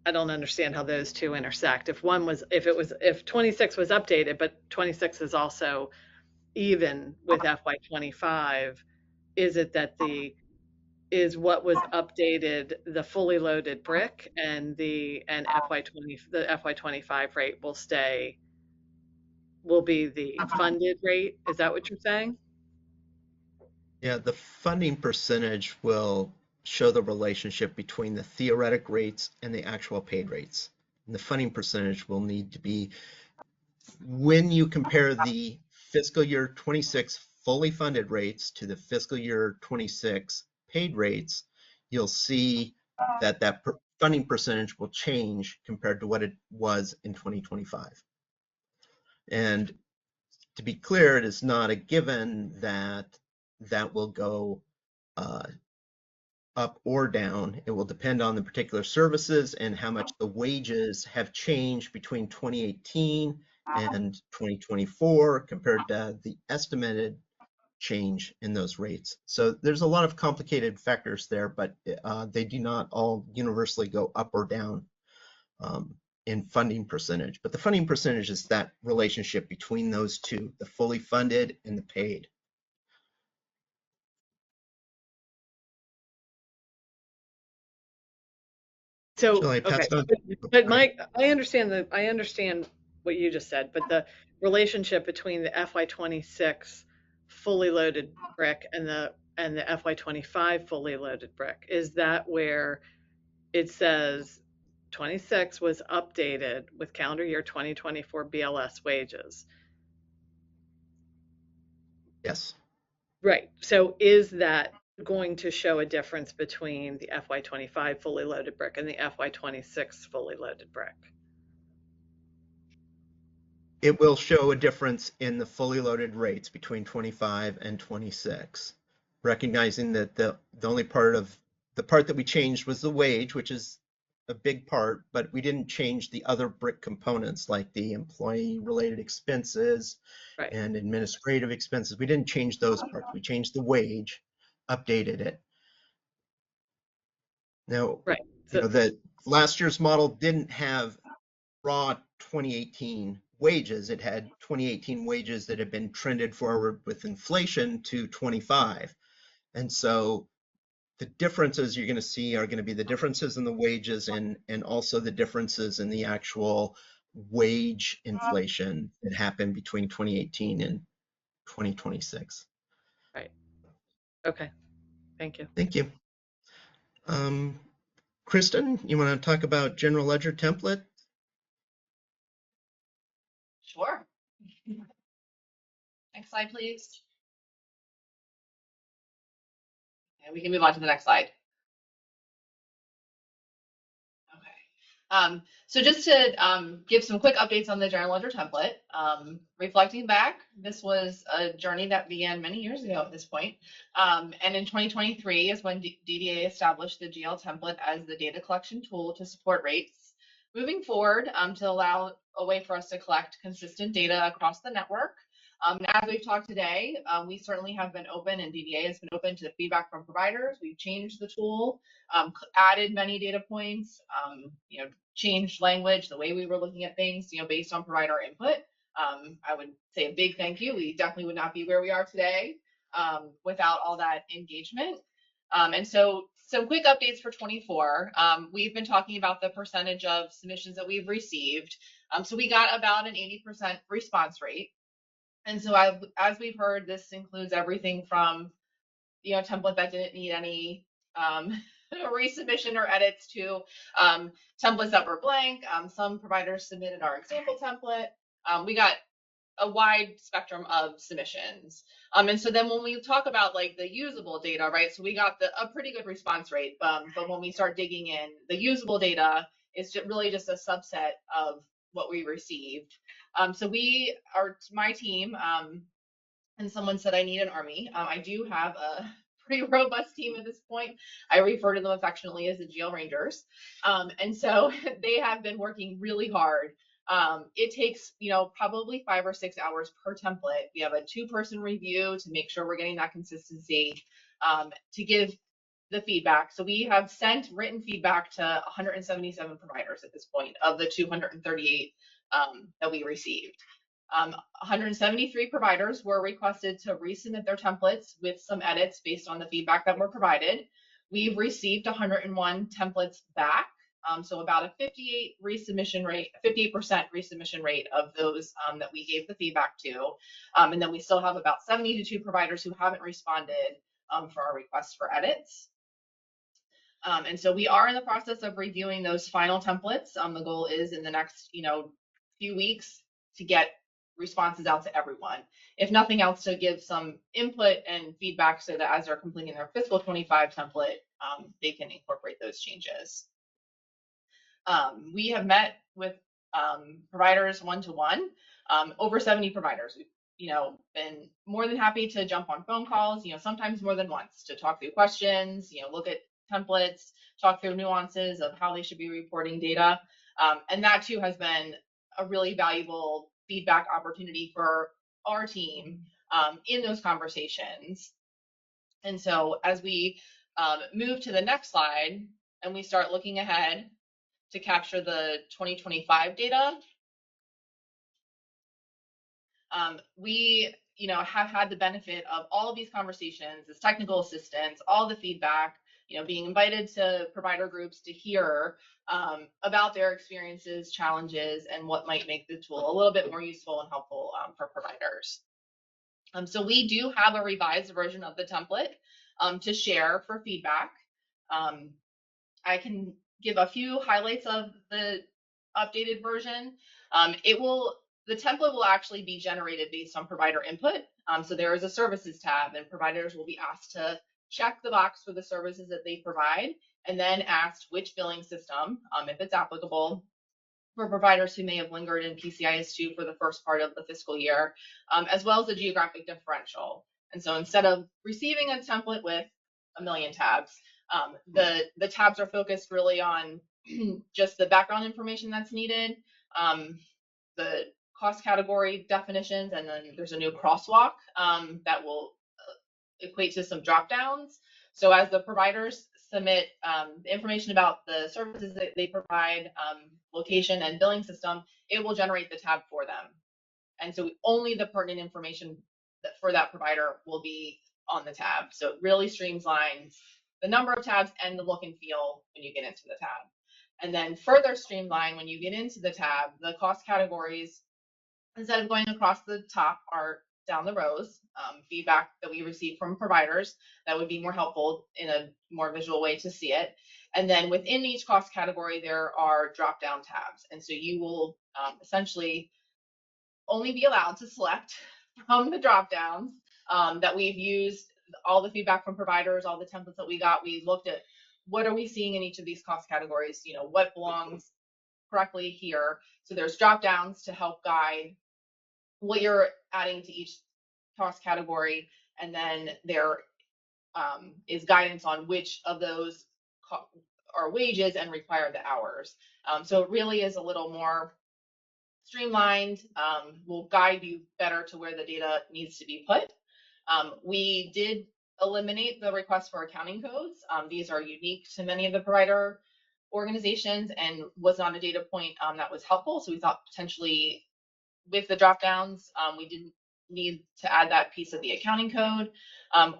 I don't understand how those two intersect. If 26 was updated, but 26 is also even with FY25, is it that is what was updated the fully loaded brick and the FY25 rate will be the funded rate? Is that what you're saying? Yeah, the funding percentage will show the relationship between the theoretic rates and the actual paid rates. And the funding percentage will need to be, when you compare the fiscal year 26 fully funded rates to the fiscal year 26 paid rates, you'll see that funding percentage will change compared to what it was in 2025. And to be clear, it is not a given that that will go up or down. It will depend on the particular services and how much the wages have changed between 2018 and 2024 compared to the estimated change in those rates. So there's a lot of complicated factors there, but they do not all universally go up or down in funding percentage. But the funding percentage is that relationship between those two, the fully funded and the paid. So, Shall I pass okay, it on? but Mike, I understand what you just said, but the relationship between the FY26 fully loaded brick and the FY25 fully loaded brick, is that where it says 26 was updated with calendar year 2024 BLS wages? Yes. Right. So is that going to show a difference between the FY25 fully loaded brick and the FY26 fully loaded brick? It will show a difference in the fully loaded rates between 25 and 26, recognizing that the part that we changed was the wage, which is a big part, but we didn't change the other brick components like the employee related expenses Right. and administrative expenses. We didn't change those parts. We changed the wage, updated it. Now, Right. you know, the last year's model didn't have raw 2018 wages. It had 2018 wages that had been trended forward with inflation to 25. And so the differences you're going to see are going to be the differences in the wages and also the differences in the actual wage inflation that happened between 2018 and 2026. Right. Okay. Thank you. Thank you. Kristen, you want to talk about general ledger template? Sure. Next slide, please. And we can move on to the next slide. Okay. So just to give some quick updates on the general ledger template, reflecting back, this was a journey that began many years ago at this point. And in 2023 is when DDA established the GL template as the data collection tool to support rates. Moving forward, to allow a way for us to collect consistent data across the network, As we've talked today, we certainly have been open, and DDA has been open to the feedback from providers. We've changed the tool, added many data points, changed language, the way we were looking at things, based on provider input. I would say a big thank you. We definitely would not be where we are today without all that engagement. And so some quick updates for 24. We've been talking about the percentage of submissions that we've received. So we got about an 80% response rate. And so as we've heard, this includes everything from, a template that didn't need any resubmission or edits to templates that were blank. Some providers submitted our example template. We got a wide spectrum of submissions. And so then when we talk about like the usable data, right? So we got a pretty good response rate, but when we start digging in, the usable data is really just a subset of what we received. So we are, my team, and someone said I need an army. I do have a pretty robust team at this point. I refer to them affectionately as the GL Rangers. And so they have been working really hard. It takes, probably 5 or 6 hours per template. We have a 2-person review to make sure we're getting that consistency, to give the feedback. So we have sent written feedback to 177 providers at this point of the 238 that we received. 173 providers were requested to resubmit their templates with some edits based on the feedback that were provided. We've received 101 templates back. So about a 58% resubmission rate of those that we gave the feedback to. And then we still have about 72 providers who haven't responded for our requests for edits. And so we are in the process of reviewing those final templates. The goal is in the next, few weeks to get responses out to everyone. If nothing else, to give some input and feedback so that as they're completing their fiscal 25 template, they can incorporate those changes. We have met with providers one-to-one, over 70 providers. We've, been more than happy to jump on phone calls, sometimes more than once, to talk through questions, look at templates, talk through nuances of how they should be reporting data. And that too has been a really valuable feedback opportunity for our team in those conversations. And so as we move to the next slide and we start looking ahead to capture the 2025 data, we have had the benefit of all of these conversations as technical assistants, all the feedback, being invited to provider groups to hear about their experiences, challenges, and what might make the tool a little bit more useful and helpful for providers. So we do have a revised version of the template to share for feedback. I can give a few highlights of the updated version. The template will actually be generated based on provider input. So there is a services tab, and providers will be asked to check the box for the services that they provide, and then asked which billing system, if it's applicable, for providers who may have lingered in PCIS2 for the first part of the fiscal year, as well as the geographic differential. And so instead of receiving a template with a million tabs, the tabs are focused really on just the background information that's needed, the cost category definitions, and then there's a new crosswalk that will equate to some drop downs. So as the providers submit information about the services that they provide, location and billing system, it will generate the tab for them. And so only the pertinent information for that provider will be on the tab. So it really streamlines the number of tabs and the look and feel when you get into the tab. And then further streamline when you get into the tab, the cost categories, instead of going across the top, are down the rows. Feedback that we receive from providers that would be more helpful in a more visual way to see it. And then within each cost category, there are drop down tabs. And so you will essentially only be allowed to select from the drop downs that we've used, all the feedback from providers, all the templates that we got. We looked at what are we seeing in each of these cost categories, what belongs correctly here. So there's drop downs to help guide what you're adding to each cost category, and then there is guidance on which of those are wages and require the hours. So it really is a little more streamlined, will guide you better to where the data needs to be put. We did eliminate the request for accounting codes. These are unique to many of the provider organizations and was not a data point that was helpful. So we thought potentially with the drop downs, we didn't need to add that piece of the accounting code.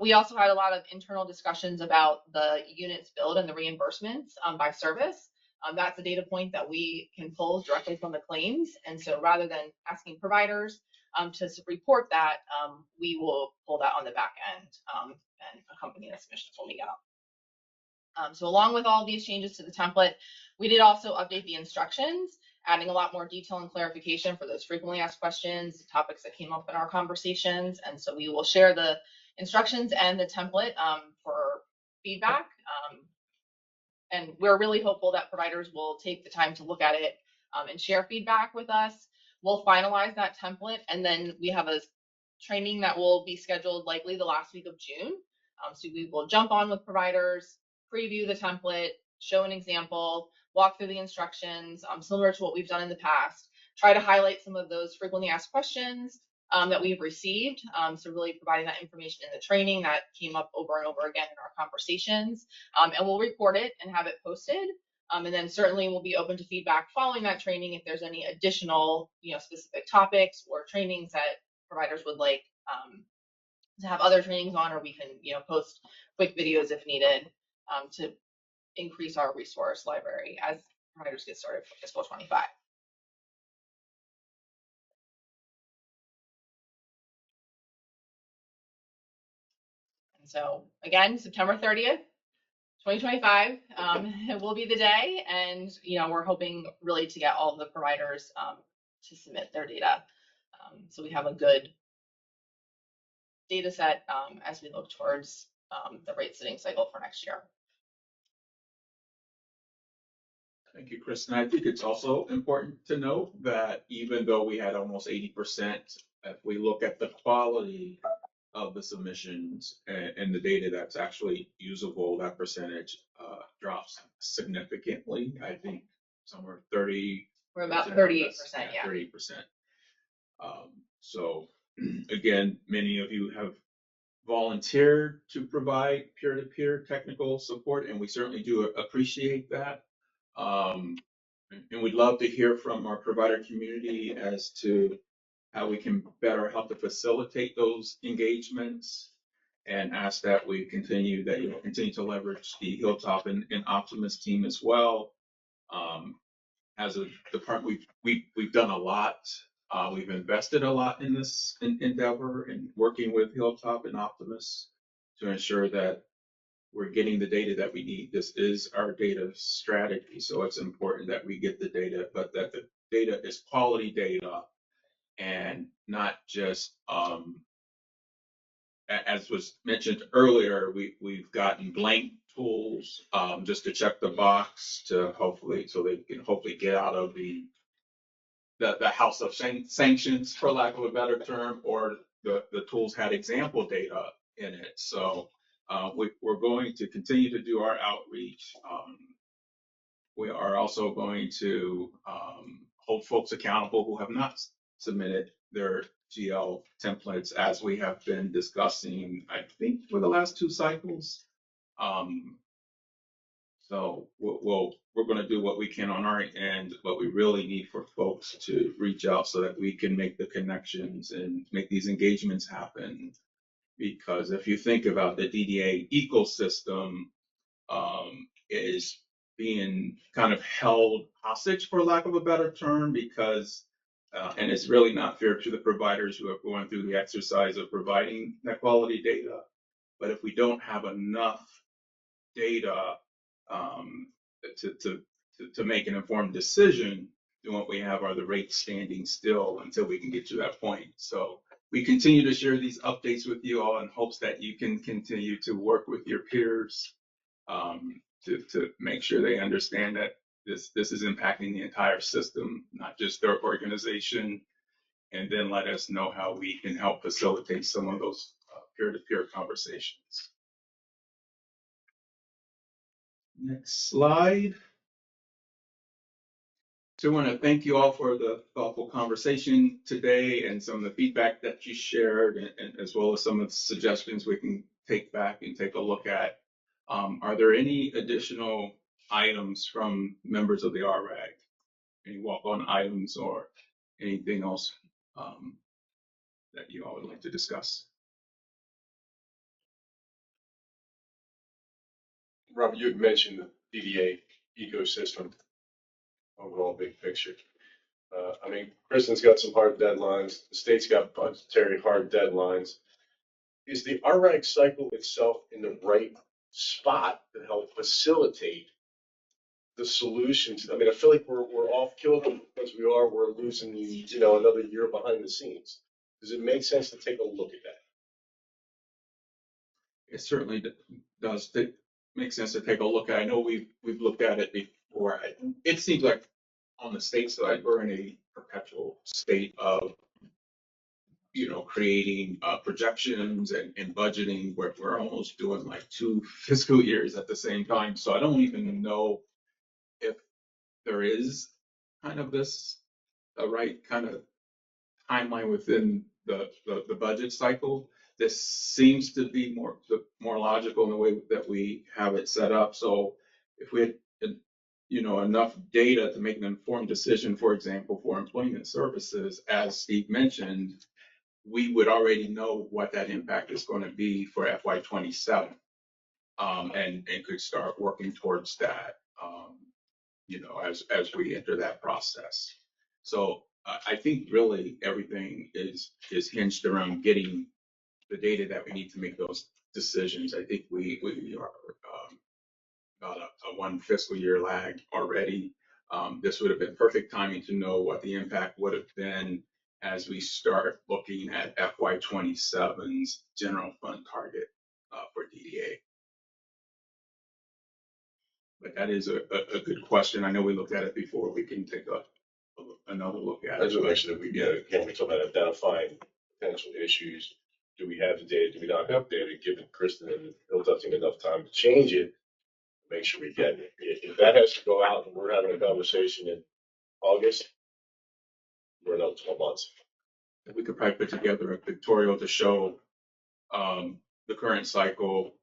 We also had a lot of internal discussions about the units billed and the reimbursements by service. That's a data point that we can pull directly from the claims. And so rather than asking providers to report that, we will pull that on the back end and accompany the submission when we get out. So along with all these changes to the template, we did also update the instructions, adding a lot more detail and clarification for those frequently asked questions, the topics that came up in our conversations. And so we will share the instructions and the template for feedback. And we're really hopeful that providers will take the time to look at it and share feedback with us. We'll finalize that template, and then we have a training that will be scheduled likely the last week of June. So we will jump on with providers, preview the template, show an example, walk through the instructions, similar to what we've done in the past, try to highlight some of those frequently asked questions that we've received. So really providing that information in the training that came up over and over again in our conversations. And we'll record it and have it posted. And then certainly we'll be open to feedback following that training if there's any additional, specific topics or trainings that providers would like to have other trainings on, or we can, post quick videos if needed to increase our resource library as providers get started for fiscal 25. And so again, September 30th, 2025, it will be the day, and we're hoping really to get all of the providers to submit their data, so we have a good data set as we look towards the rate setting cycle for next year. Thank you, Chris. And I think it's also important to note that even though we had almost 80%, if we look at the quality of the submissions and the data that's actually usable, that percentage drops significantly. I think somewhere 30. We're about 38%, yeah. 38%. So again, many of you have volunteered to provide peer-to-peer technical support, and we certainly do appreciate that. And we'd love to hear from our provider community as to how we can better help to facilitate those engagements, and ask that we continue to leverage the Hilltop and Optimus team as well. As a department, we've done a lot. We've invested a lot in this endeavor and working with Hilltop and Optimus to ensure that we're getting the data that we need. This is our data strategy, so it's important that we get the data, but that the data is quality data and not just, as was mentioned earlier, we've gotten blank tools just to check the box so they can hopefully get out of the house of sanctions, for lack of a better term, or the tools had example data in it. So we're going to continue to do our outreach. We are also going to hold folks accountable who have not submitted their GL templates, as we have been discussing, I think, for the last 2 cycles. So we're going to do what we can on our end, but we really need for folks to reach out so that we can make the connections and make these engagements happen. Because if you think about the DDA ecosystem, is being kind of held hostage, for lack of a better term, because and it's really not fair to the providers who are going through the exercise of providing that quality data. But if we don't have enough data to make an informed decision, then what we have are the rates standing still until we can get to that point. So we continue to share these updates with you all in hopes that you can continue to work with your peers to make sure they understand that this is impacting the entire system, not just their organization, and then let us know how we can help facilitate some of those peer-to-peer conversations. Next slide. So I want to thank you all for the thoughtful conversation today and some of the feedback that you shared, and as well as some of the suggestions we can take back and take a look at. Are there any additional items from members of the RRAG? Any walk-on items or anything else that you all would like to discuss? Robert, you had mentioned the DDA ecosystem, overall big picture. I mean, Kristen's got some hard deadlines. The state's got budgetary hard deadlines. Is the RRAG cycle itself in the right spot to help facilitate the solutions? I mean, I feel like we're off kilter because we're losing, another year behind the scenes. Does it make sense to take a look at that? It certainly does make sense to take a look at. I know we've looked at it before. It seems like on the state side, we're in a perpetual state of, creating projections and budgeting where we're almost doing like 2 fiscal years at the same time. So I don't even know if there is kind of a right kind of timeline within the budget cycle. This seems to be more logical in the way that we have it set up. So if we had, enough data to make an informed decision, for example, for employment services, as Steve mentioned, we would already know what that impact is going to be for FY27, and could start working towards that, as we enter that process. So I think really everything is hinged around getting the data that we need to make those decisions. I think we are about a 1 fiscal year lag already. This would have been perfect timing to know what the impact would have been as we start looking at FY27's general fund target for DDA. But that is a good question. I know we looked at it before. We can take another look at it. I just want to make sure that we get, again, we're talking about identifying potential issues. Do we have the data? Do we not have data? Giving Kristen and Hilltop team enough time to change it, make sure we get it. If that has to go out and we're having a conversation in August, we're another 12 months. We could probably put together a pictorial to show the current cycle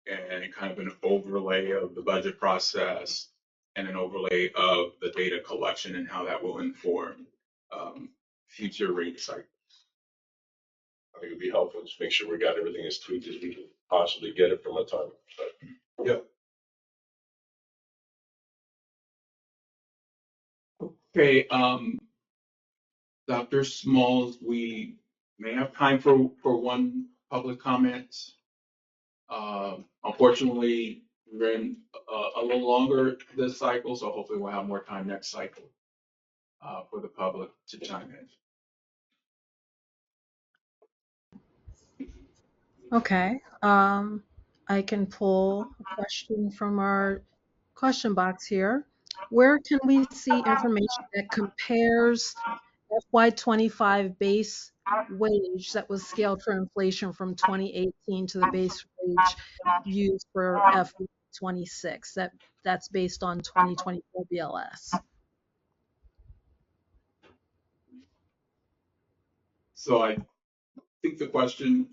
and kind of an overlay of the budget process and an overlay of the data collection and how that will inform future rate cycles. I think it'd be helpful to make sure we got everything as tweaked as we can possibly get it from a time perspective. Yep. Okay, Dr. Smalls, we may have time for one public comment. Unfortunately, we're in a little longer this cycle, so hopefully we'll have more time next cycle for the public to chime in. Okay, I can pull a question from our question box here. Where can we see information that compares FY25 base wage that was scaled for inflation from 2018 to the base wage used for FY26? That's based on 2024 BLS. So I think the question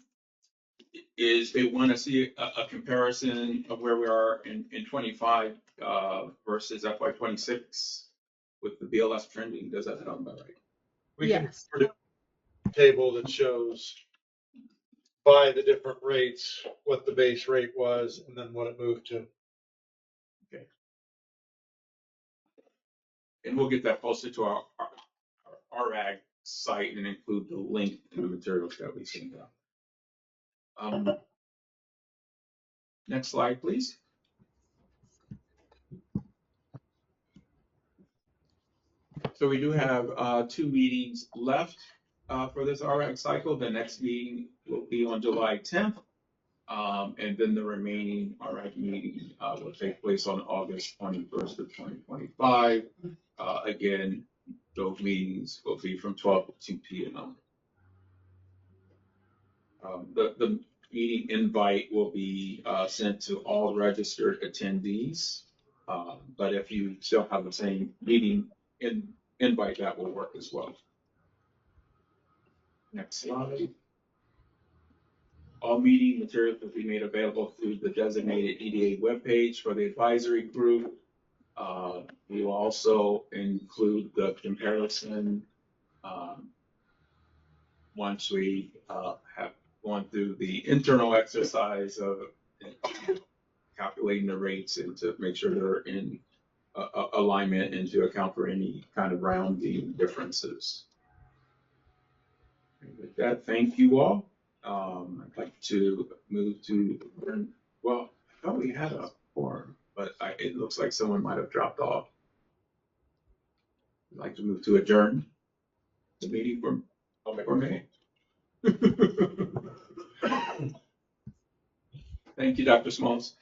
is they want to see a comparison of where we are in 25 versus FY26 with the BLS trending. Does that sound about right? We Yes. can produce a table that shows by the different rates, what the base rate was and then what it moved to. Okay. And we'll get that posted to our ag site and include the link in the materials that we send out. Next slide, please. So we do have 2 meetings left for this RX cycle. The next meeting will be on July 10th. And then the remaining RX meeting will take place on August 21st of 2025. Again, those meetings will be from 12 to 2 p.m. The meeting invite will be sent to all registered attendees. But if you still have the same meeting invite, that will work as well. Next slide. All meeting materials will be made available through the designated DDA webpage for the advisory group. We will also include the comparison once we have gone through the internal exercise of calculating the rates and to make sure they're in alignment and to account for any kind of rounding differences. And with that, thank you all. I'd like to move to, well, I thought we had a forum, but it looks like someone might have dropped off. I'd like to move to adjourn the meeting for me. Thank you, Dr. Smalls.